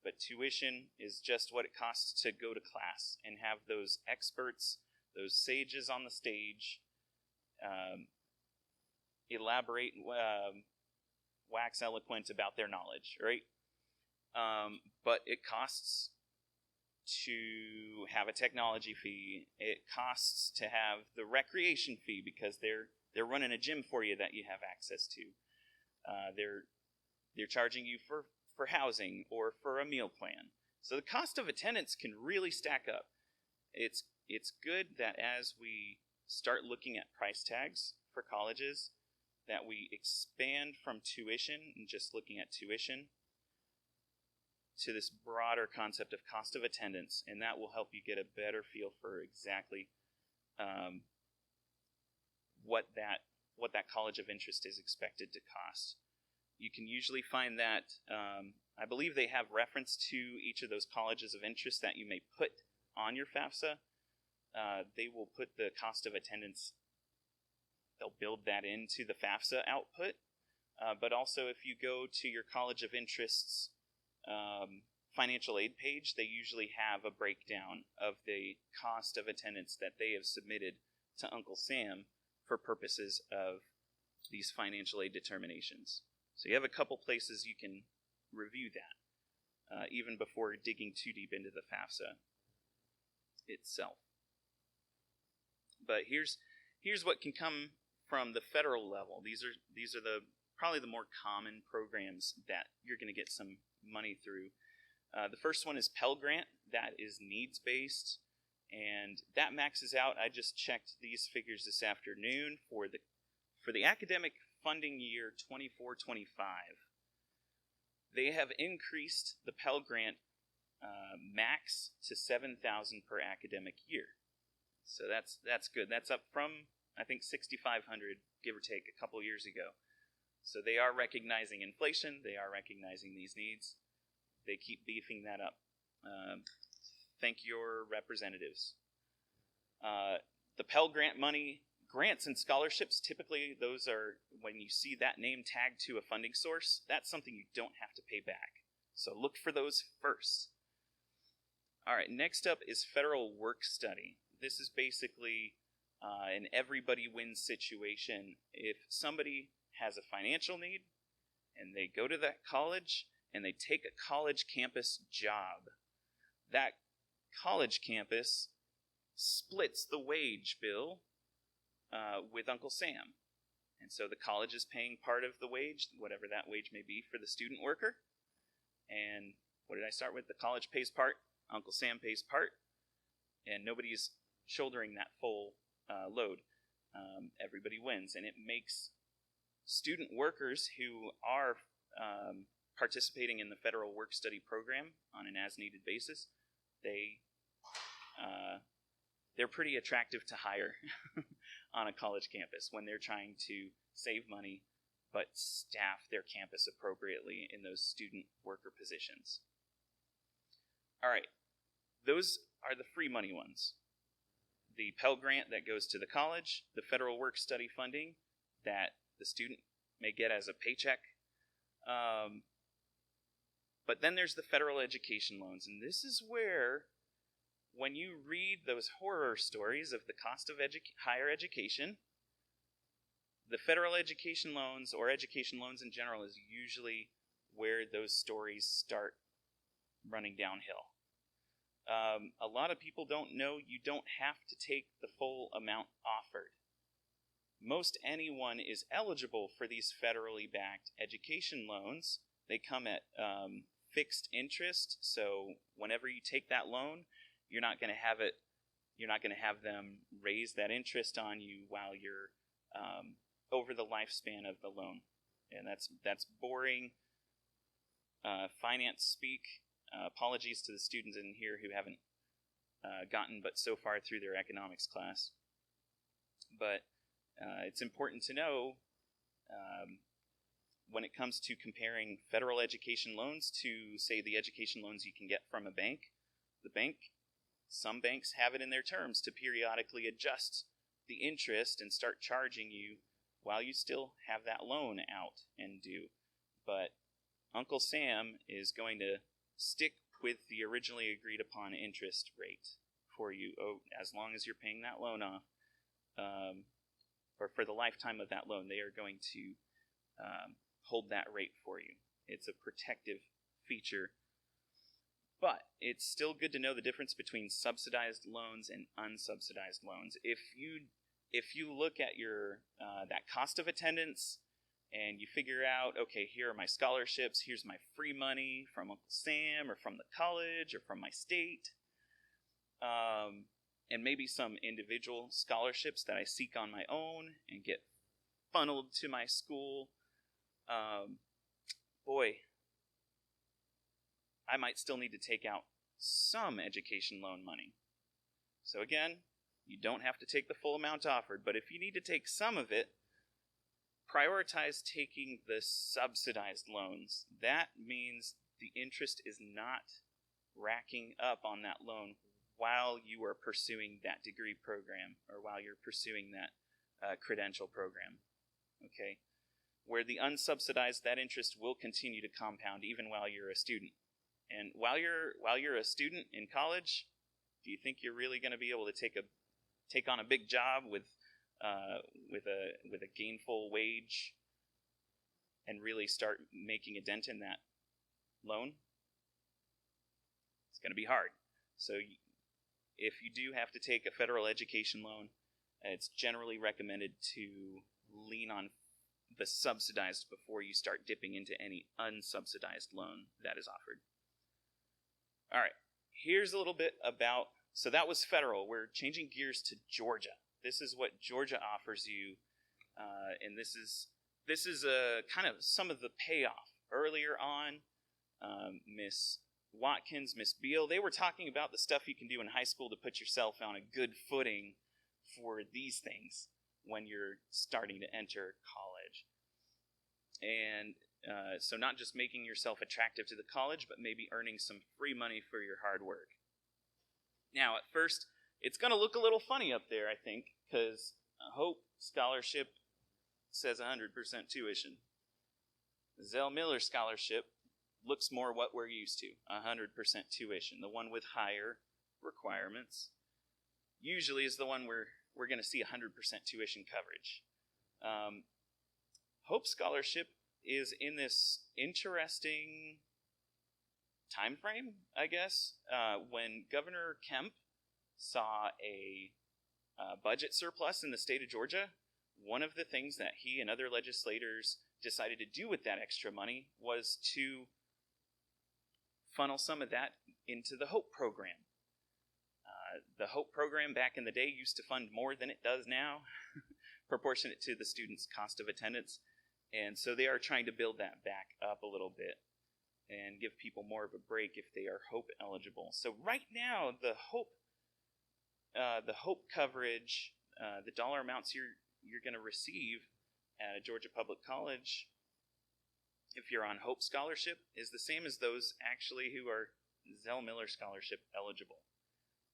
but tuition is just what it costs to go to class and have those experts, those sages on the stage, elaborate, wax eloquent about their knowledge, right? But it costs to have a technology fee. It costs to have the recreation fee because they're running a gym for you that you have access to. They're charging you for for housing or for a meal plan. So the cost of attendance can really stack up. It's good that as we start looking at price tags for colleges, that we expand from tuition and just looking at tuition to this broader concept of cost of attendance, and that will help you get a better feel for exactly what that college of interest is expected to cost. You can usually find that, I believe they have reference to each of those colleges of interest that you may put on your FAFSA. They will put the cost of attendance, they'll build that into the FAFSA output. But also if you go to your college of interest's financial aid page, they usually have a breakdown of the cost of attendance that they have submitted to Uncle Sam for purposes of these financial aid determinations. So you have a couple places you can review that, even before digging too deep into the FAFSA itself. But here's what can come from the federal level. These are probably the more common programs that you're going to get some money through. The first one is Pell Grant. That is needs-based, and that maxes out. I just checked these figures this afternoon for the academic funding year 24-25. They have increased the Pell Grant max to $7,000 per academic year. So that's good. That's up from, I think, $6,500, give or take, a couple years ago. So they are recognizing inflation. They are recognizing these needs. They keep beefing that up. Thank your representatives. The Pell Grant money, grants and scholarships, typically those are, when you see that name tagged to a funding source, that's something you don't have to pay back. So look for those first. All right, next up is federal work study. This is basically an everybody wins situation. If somebody has a financial need and they go to that college and they take a college campus job, that college campus splits the wage bill with Uncle Sam. And so the college is paying part of the wage, whatever that wage may be, for the student worker. And what did I start with? The college pays part, Uncle Sam pays part, and nobody's shouldering that full load. Everybody wins, and it makes student workers who are participating in the federal work study program on an as-needed basis, they're pretty attractive to hire on a college campus when they're trying to save money but staff their campus appropriately in those student worker positions. All right, those are the free money ones. The Pell Grant that goes to the college, the federal work study funding that the student may get as a paycheck. But then there's the federal education loans, and this is where, when you read those horror stories of the cost of higher education, the federal education loans, or education loans in general, is usually where those stories start running downhill. A lot of people don't know you don't have to take the full amount offered. Most anyone is eligible for these federally backed education loans. They come at fixed interest, so whenever you take that loan, you're not going to have them raise that interest on you while you're over the lifespan of the loan. And that's boring finance speak. Apologies to the students in here who haven't gotten but so far through their economics class. But it's important to know when it comes to comparing federal education loans to, say, the education loans you can get from a bank. Some banks have it in their terms to periodically adjust the interest and start charging you while you still have that loan out and due. But Uncle Sam is going to stick with the originally agreed upon interest rate for you as long as you're paying that loan off, or for the lifetime of that loan. They are going to hold that rate for you. It's a protective feature, but it's still good to know the difference between subsidized loans and unsubsidized loans. If you look at your that cost of attendance and you figure out, okay, here are my scholarships, here's my free money from Uncle Sam or from the college or from my state, and maybe some individual scholarships that I seek on my own and get funneled to my school. Boy, I might still need to take out some education loan money. So again, you don't have to take the full amount offered, but if you need to take some of it, prioritize taking the subsidized loans. That means the interest is not racking up on that loan while you are pursuing that degree program or while you're pursuing that credential program. Okay? Where the unsubsidized, that interest will continue to compound even while you're a student. And while you're a student in college, do you think you're really going to be able to take on a big job with a gainful wage and really start making a dent in that loan? It's going to be hard. So if you do have to take a federal education loan, it's generally recommended to lean on the subsidized before you start dipping into any unsubsidized loan that is offered. All right, here's a little bit about, so that was federal. We're changing gears to Georgia. This is what Georgia offers you, and this is a kind of some of the payoff. Earlier on, Miss Watkins, Miss Beal, they were talking about the stuff you can do in high school to put yourself on a good footing for these things when you're starting to enter college. And so not just making yourself attractive to the college, but maybe earning some free money for your hard work. Now, at first, it's going to look a little funny up there, I think, because Hope Scholarship says 100% tuition. The Zell Miller Scholarship looks more what we're used to, 100% tuition. The one with higher requirements usually is the one we're going to see 100% tuition coverage. Hope Scholarship is in this interesting time frame, I guess, when Governor Kemp saw a budget surplus in the state of Georgia. One of the things that he and other legislators decided to do with that extra money was to funnel some of that into the Hope program. The Hope program back in the day used to fund more than it does now, proportionate to the students' cost of attendance. And so they are trying to build that back up a little bit and give people more of a break if they are Hope eligible. So right now, the Hope coverage, the dollar amounts you're going to receive at a Georgia Public College, if you're on Hope Scholarship, is the same as those actually who are Zell Miller Scholarship eligible.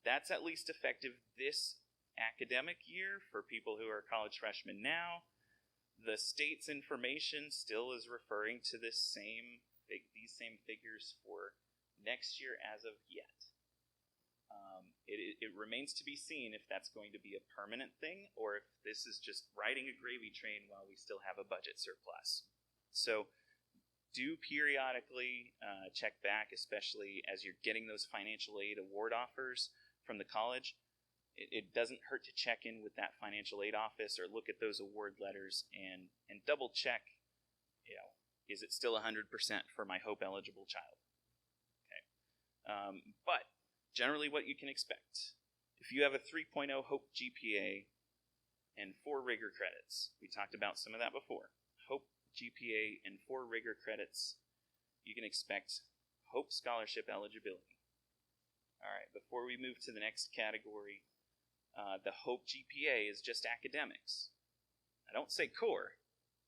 That's at least effective this academic year for people who are college freshmen now. The state's information still is referring to these same figures for next year as of yet. It remains to be seen if that's going to be a permanent thing or if this is just riding a gravy train while we still have a budget surplus. So do periodically check back, especially as you're getting those financial aid award offers from the college. It doesn't hurt to check in with that financial aid office or look at those award letters and double check, is it still 100% for my Hope eligible child? Okay. But generally what you can expect, if you have a 3.0 Hope GPA and 4 Rigor credits, we talked about some of that before, Hope GPA and 4 Rigor credits, you can expect Hope Scholarship eligibility. All right, before we move to the next category, the Hope GPA is just academics. I don't say core,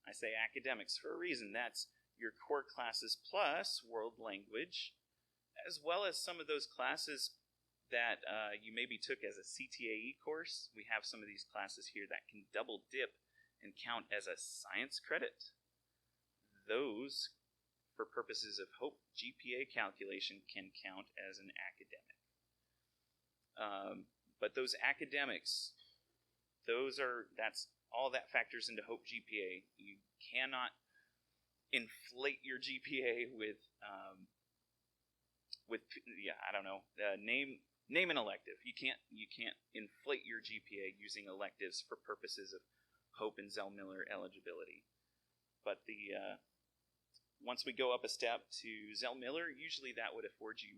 I say academics for a reason. That's your core classes plus world language, as well as some of those classes that you maybe took as a CTAE course. We have some of these classes here that can double dip and count as a science credit. Those, for purposes of Hope GPA calculation, can count as an academic. But those academics, that's all that factors into Hope GPA. You cannot inflate your GPA with name an elective. You can't inflate your GPA using electives for purposes of Hope and Zell Miller eligibility. But once we go up a step to Zell Miller, usually that would afford you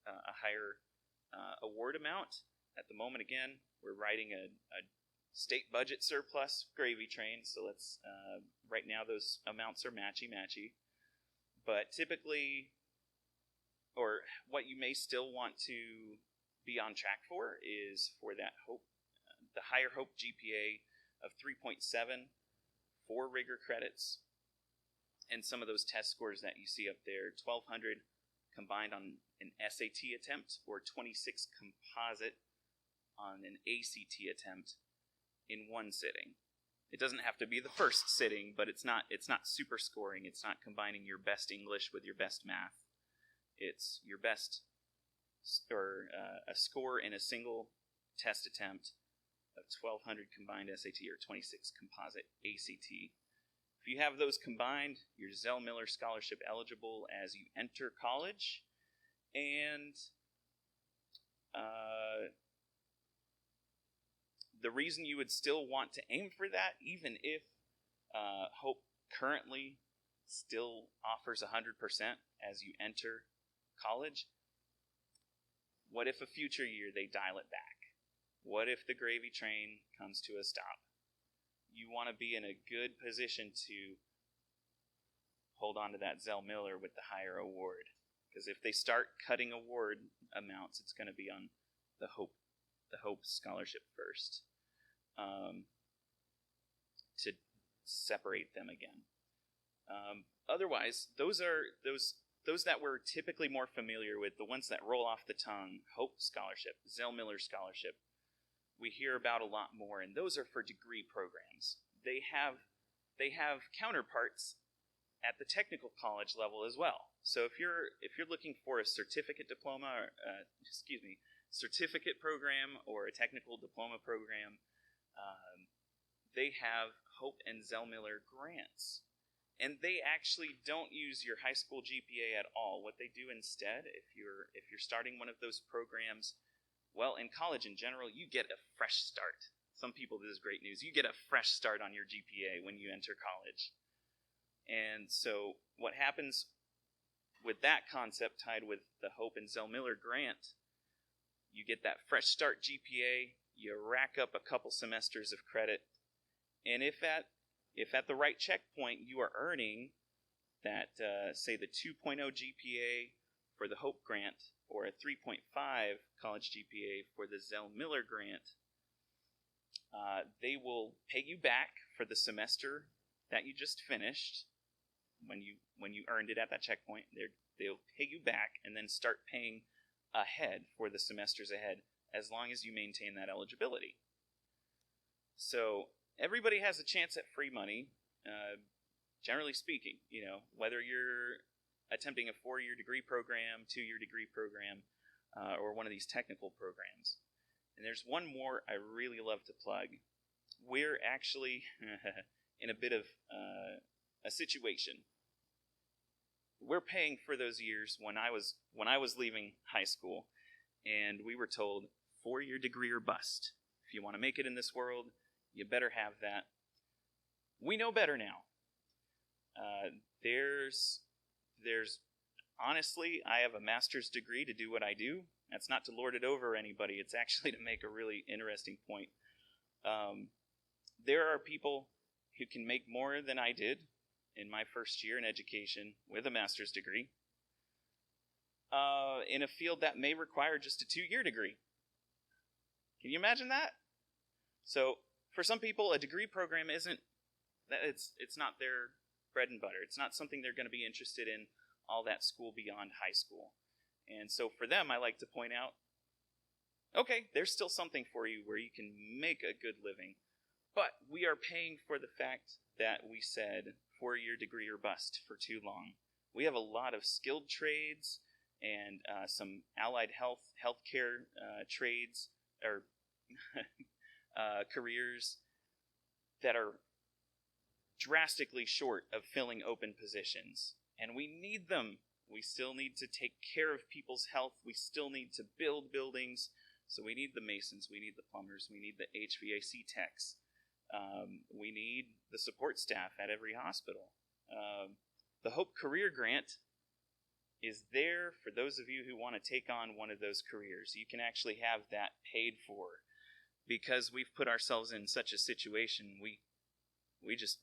a higher award amount. At the moment, again, we're riding a state budget surplus gravy train, so let's right now those amounts are matchy. But typically, or what you may still want to be on track for is for that the higher Hope GPA of 3.7 for Rigor credits, and some of those test scores that you see up there, 1,200 combined on an SAT attempt, or 26 composite on an ACT attempt in one sitting. It doesn't have to be the first sitting, but it's not super scoring. It's not combining your best English with your best math. It's your best, or a score in a single test attempt of 1,200 combined SAT or 26 composite ACT. If you have those combined, you're Zell Miller Scholarship eligible as you enter college, and the reason you would still want to aim for that, even if Hope currently still offers 100% as you enter college, what if a future year they dial it back? What if the gravy train comes to a stop? You want to be in a good position to hold on to that Zell Miller with the higher award. Because if they start cutting award amounts, it's going to be on the Hope scholarship first, to separate them again. Otherwise, those that we're typically more familiar with, the ones that roll off the tongue: Hope Scholarship, Zell Miller Scholarship, we hear about a lot more, and those are for degree programs. They have counterparts at the technical college level as well. So if you're looking for a certificate diploma, certificate program or a technical diploma program, they have Hope and Zell Miller grants. And they actually don't use your high school GPA at all. What they do instead, if you're starting one of those programs, well, in college in general, you get a fresh start. Some people, this is great news. You get a fresh start on your GPA when you enter college. And so what happens with that concept tied with the Hope and Zell Miller grant, you get that fresh start GPA, you rack up a couple semesters of credit, and if at the right checkpoint you are earning that, say, the 2.0 GPA for the Hope grant, or a 3.5 college GPA for the Zell Miller grant, they will pay you back for the semester that you just finished. When you earned it at that checkpoint, they'll pay you back and then start paying ahead for the semesters ahead, as long as you maintain that eligibility. So everybody has a chance at free money, generally speaking. Whether you're attempting a 4-year degree program, 2-year degree program, or one of these technical programs. And there's one more I really love to plug. We're actually in a bit of a situation. We're paying for those years when I was leaving high school, and we were told 4-year degree or bust. If you want to make it in this world, you better have that. We know better now. There's honestly, I have a master's degree to do what I do. That's not to lord it over anybody. It's actually to make a really interesting point. There are people who can make more than I did in my first year in education with a master's degree, in a field that may require just a 2-year degree. Can you imagine that? So for some people, a degree program it's not their bread and butter. It's not something they're going to be interested in all that school beyond high school. And so for them, I like to point out, okay, there's still something for you where you can make a good living. But we are paying for the fact that we said 4-year degree or bust for too long. We have a lot of skilled trades and some allied healthcare trades or careers that are drastically short of filling open positions. And we need them. We still need to take care of people's health. We still need to build buildings. So we need the masons, we need the plumbers, we need the HVAC techs. We need the support staff at every hospital. The Hope Career Grant is there for those of you who want to take on one of those careers. You can actually have that paid for because we've put ourselves in such a situation. We just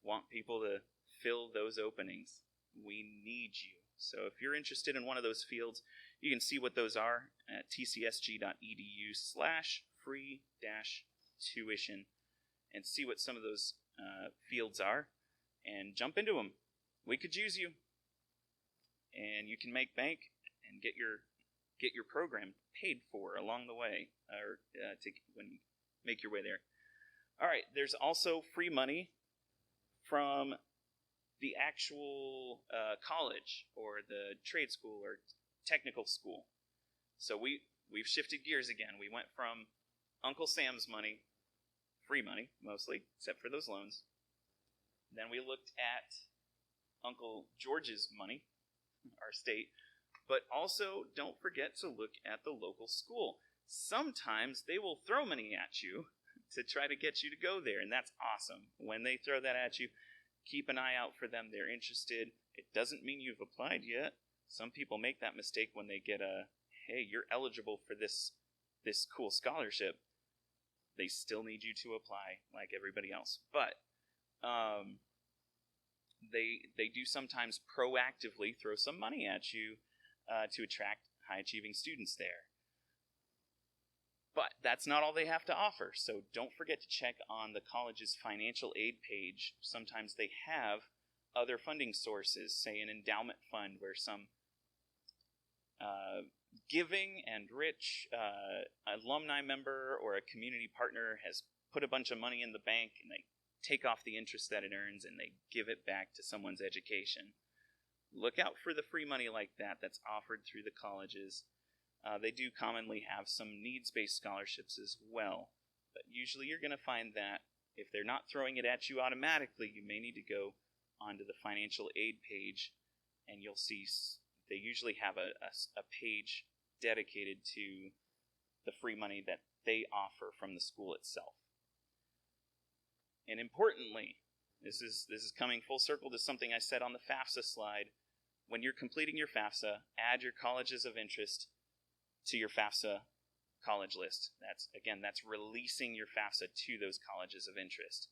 want people to fill those openings. We need you. So if you're interested in one of those fields, you can see what those are at tcsg.edu/free-tuition and see what some of those fields are and jump into them. We could use you. And you can make bank and get your program paid for along the way, or when you make your way there. All right, there's also free money from the actual college or the trade school or technical school. So we've shifted gears again. We went from Uncle Sam's money, free money mostly, except for those loans. Then we looked at Uncle George's money, our state, but also don't forget to look at the local school. Sometimes they will throw money at you to try to get you to go there, and that's awesome. When they throw that at you, keep an eye out for them. They're interested. It doesn't mean you've applied yet. Some people make that mistake when they get hey, you're eligible for this cool scholarship. They still need you to apply like everybody else. But they do sometimes proactively throw some money at you to attract high-achieving students there. But that's not all they have to offer, so don't forget to check on the college's financial aid page. Sometimes they have other funding sources, say an endowment fund where some giving and rich alumni member or a community partner has put a bunch of money in the bank, and they take off the interest that it earns and they give it back to someone's education. Look out for the free money like that that's offered through the colleges. They do commonly have some needs-based scholarships as well, but usually you're going to find that if they're not throwing it at you automatically, you may need to go onto the financial aid page, and you'll see they usually have a page dedicated to the free money that they offer from the school itself. And importantly, this is coming full circle to something I said on the FAFSA slide. When you're completing your FAFSA, add your colleges of interest to your FAFSA college list. That's releasing your FAFSA to those colleges of interest.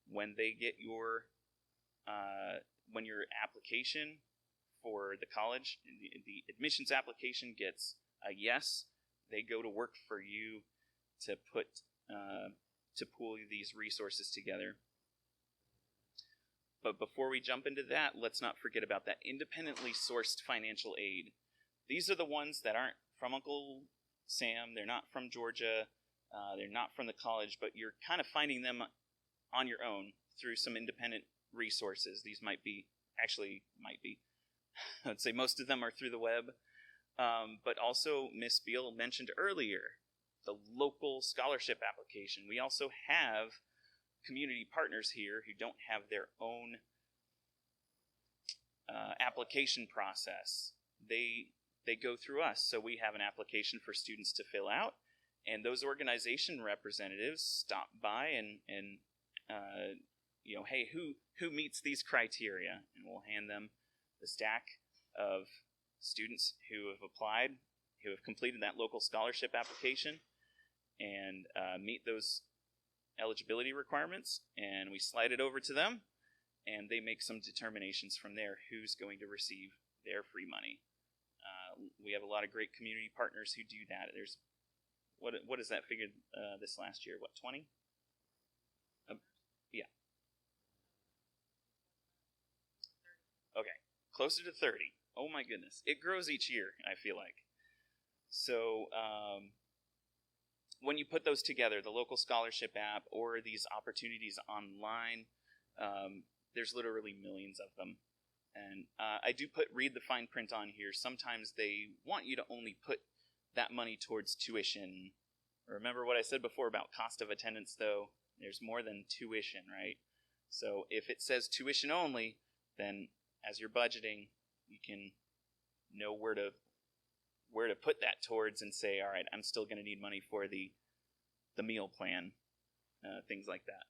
When they get your application for the college, the admissions application gets a yes, they go to work for you to pool these resources together. But before we jump into that, let's not forget about that independently sourced financial aid. These are the ones that aren't from Uncle Sam, they're not from Georgia, they're not from the college, but you're kind of finding them on your own through some independent resources. These might be, I'd say most of them are through the web, but also Miss Beal mentioned earlier, the local scholarship application. We also have community partners here who don't have their own application process. They go through us, so we have an application for students to fill out, and those organization representatives stop by and hey, who meets these criteria, and we'll hand them the stack of students who have applied, who have completed that local scholarship application, and meet those eligibility requirements, and we slide it over to them, and they make some determinations from there who's going to receive their free money. We have a lot of great community partners who do that. There's what is that figure this last year? 20? Yeah. Okay, closer to 30. Oh my goodness, it grows each year, I feel like. So when you put those together, the local scholarship app or these opportunities online, there's literally millions of them. And I do read the fine print on here. Sometimes they want you to only put that money towards tuition. Remember what I said before about cost of attendance, though? There's more than tuition, right? So if it says tuition only, then as you're budgeting, you can know where to put that towards and say, all right, I'm still going to need money for the meal plan. things like that.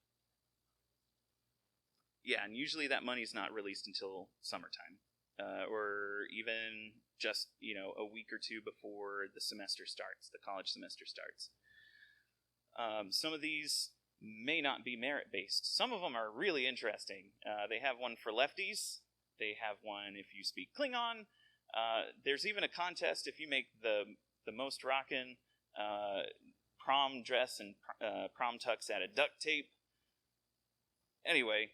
Yeah, and usually that money's not released until summertime, or even just, a week or two before the semester starts, the college semester starts. Some of these may not be merit-based. Some of them are really interesting. They have one for lefties. They have one if you speak Klingon. There's even a contest if you make the most rockin' prom dress and prom tux out of duct tape. Anyway,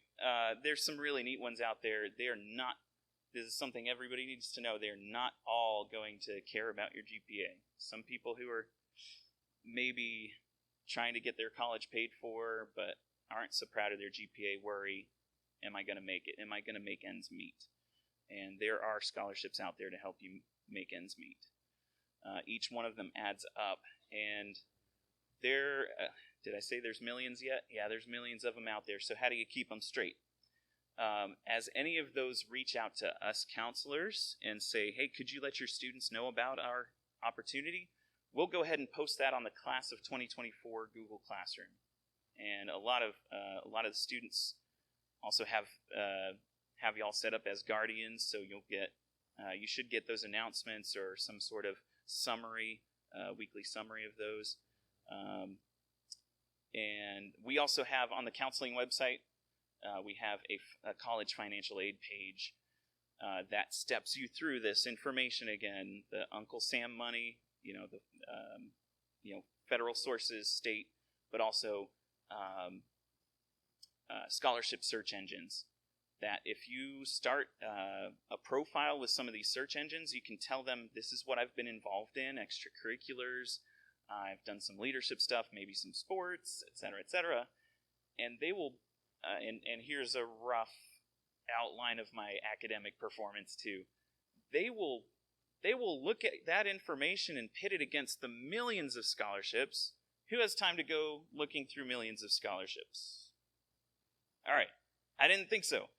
there's some really neat ones out there. This is something everybody needs to know. They're not all going to care about your GPA. Some people who are maybe trying to get their college paid for but aren't so proud of their GPA worry, am I going to make it? Am I going to make ends meet? And there are scholarships out there to help you make ends meet. Each one of them adds up, and did I say there's millions yet? Yeah, there's millions of them out there, so how do you keep them straight? As any of those reach out to us counselors and say, hey, could you let your students know about our opportunity? We'll go ahead and post that on the Class of 2024 Google Classroom. And a lot of the students also have y'all set up as guardians, so you should get those announcements or some sort of summary, weekly summary of those. And we also have on the counseling website, we have a college financial aid page that steps you through this information again, the Uncle Sam money, the federal sources, state, but also scholarship search engines. That if you start a profile with some of these search engines, you can tell them this is what I've been involved in, extracurriculars, I've done some leadership stuff, maybe some sports, etc., and they will, and here's a rough outline of my academic performance too. They will look at that information and pit it against the millions of scholarships. Who has time to go looking through millions of scholarships? All right, I didn't think so.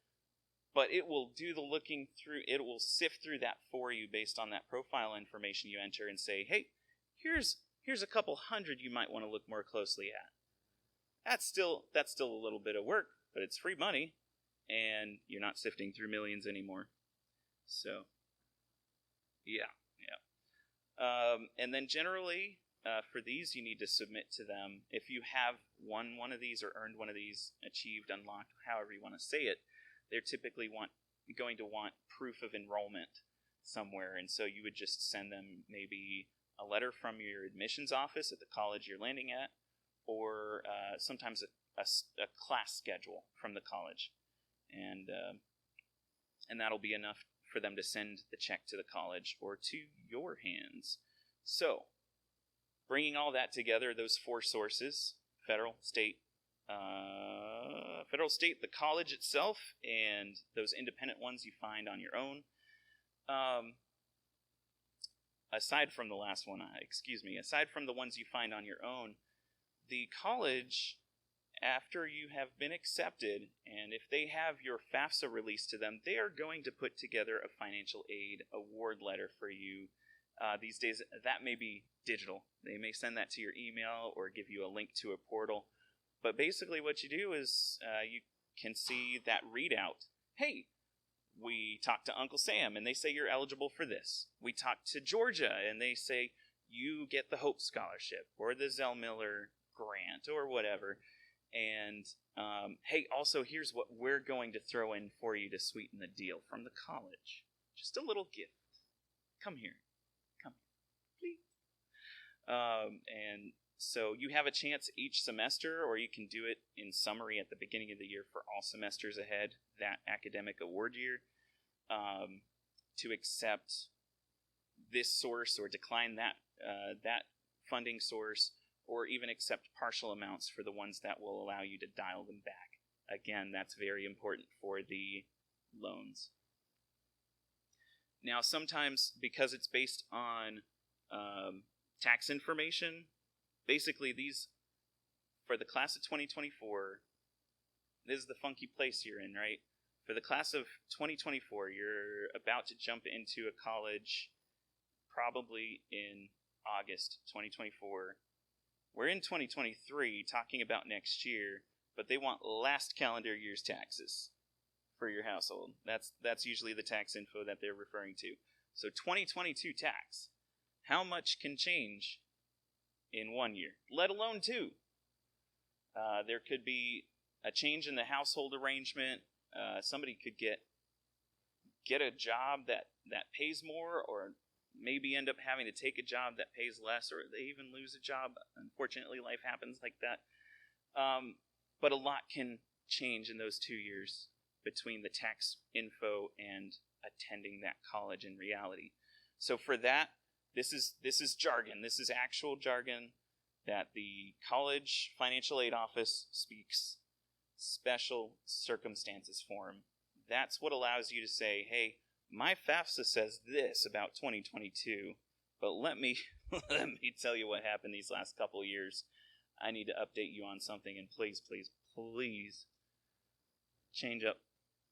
But it will do the looking through, it will sift through that for you based on that profile information you enter and say, hey, here's a couple hundred you might want to look more closely at. That's still a little bit of work, but it's free money, and you're not sifting through millions anymore. So, yeah. And then generally, for these, you need to submit to them. If you have won one of these or earned one of these, achieved, unlocked, however you want to say it, they're typically going to want proof of enrollment somewhere, and so you would just send them maybe a letter from your admissions office at the college you're landing at, or sometimes a class schedule from the college, and that'll be enough for them to send the check to the college or to your hands. So, bringing all that together, those four sources, federal, state, the college itself, and those independent ones you find on your own. Aside from the last one, aside from the ones you find on your own, the college, after you have been accepted, and if they have your FAFSA released to them, they are going to put together a financial aid award letter for you. These days, that may be digital. They may send that to your email or give you a link to a portal. But basically what you do is you can see that readout. Hey, we talked to Uncle Sam, and they say you're eligible for this. We talked to Georgia, and they say you get the Hope Scholarship or the Zell Miller grant or whatever. And, hey, also here's what we're going to throw in for you to sweeten the deal from the college. Just a little gift. Come here, please. And so you have a chance each semester, or you can do it in summary at the beginning of the year for all semesters ahead, that academic award year, to accept this source or decline that funding source, or even accept partial amounts for the ones that will allow you to dial them back. Again, that's very important for the loans. Now, sometimes, because it's based on tax information, basically these, for the class of 2024, this is the funky place you're in, right? For the class of 2024, you're about to jump into a college probably in August 2024. We're in 2023 talking about next year, but they want last calendar year's taxes for your household. That's usually the tax info that they're referring to. So 2022 tax. How much can change in 1 year, let alone 2? There could be a change in the household arrangement. Somebody could get a job that pays more, or maybe end up having to take a job that pays less, or they even lose a job. Unfortunately, life happens like that. But a lot can change in those 2 years between the tax info and attending that college in reality. So for that, this is jargon. This is actual jargon that the college financial aid office speaks. Special circumstances form. That's what allows you to say, hey, my FAFSA says this about 2022, but let me tell you what happened these last couple of years. I need to update you on something, and please, please, please change up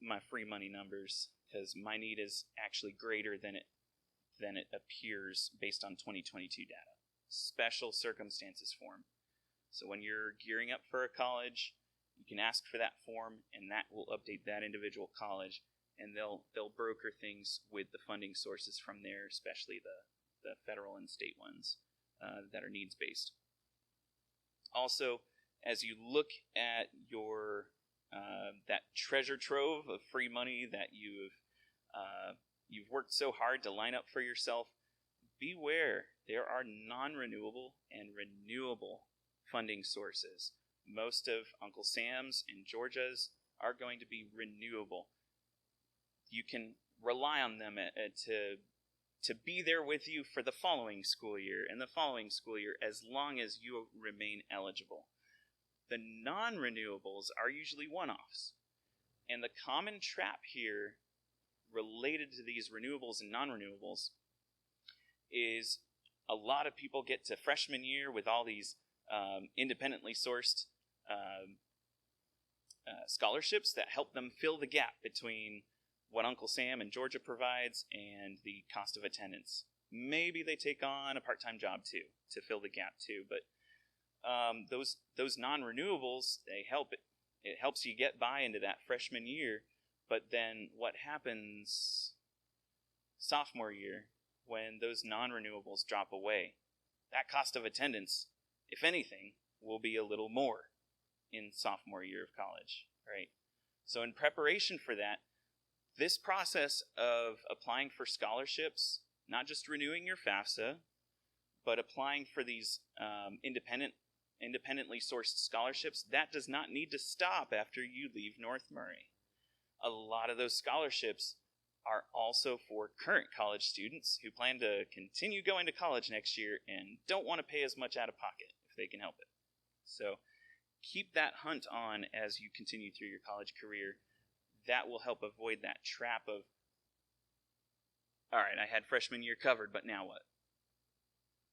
my free money numbers, because my need is actually greater than it appears based on 2022 data. Special circumstances form. So when you're gearing up for a college, you can ask for that form, and that will update that individual college, and they'll broker things with the funding sources from there, especially the federal and state ones that are needs-based. Also, as you look at your that treasure trove of free money that you've worked so hard to line up for yourself, beware. There are non-renewable and renewable funding sources. Most of Uncle Sam's and Georgia's are going to be renewable. You can rely on them to be there with you for the following school year and the following school year, as long as you remain eligible. The non-renewables are usually one-offs. And the common trap here related to these renewables and non-renewables is a lot of people get to freshman year with all these independently sourced scholarships that help them fill the gap between what Uncle Sam and Georgia provides and the cost of attendance. Maybe they take on a part-time job too to fill the gap too, but those non-renewables, they help it. It helps you get by into that freshman year, but then what happens sophomore year when those non-renewables drop away? That cost of attendance, if anything, will be a little more in sophomore year of college, right? So in preparation for that, this process of applying for scholarships, not just renewing your FAFSA, but applying for these independently sourced scholarships, that does not need to stop after you leave North Murray. A lot of those scholarships are also for current college students who plan to continue going to college next year and don't want to pay as much out of pocket if they can help it. So keep that hunt on as you continue through your college career. That will help avoid that trap of, all right, I had freshman year covered, but now what?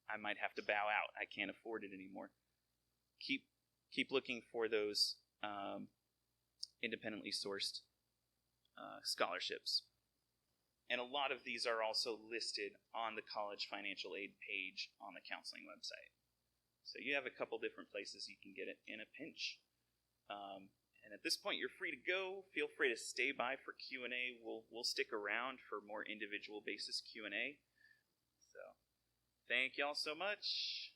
I might have to bow out. I can't afford it anymore. Keep looking for those independently sourced scholarships. And a lot of these are also listed on the college financial aid page on the counseling website. So you have a couple different places you can get it in a pinch. And at this point, you're free to go. Feel free to stay by for Q&A. We'll stick around for more individual basis Q&A. So thank y'all so much.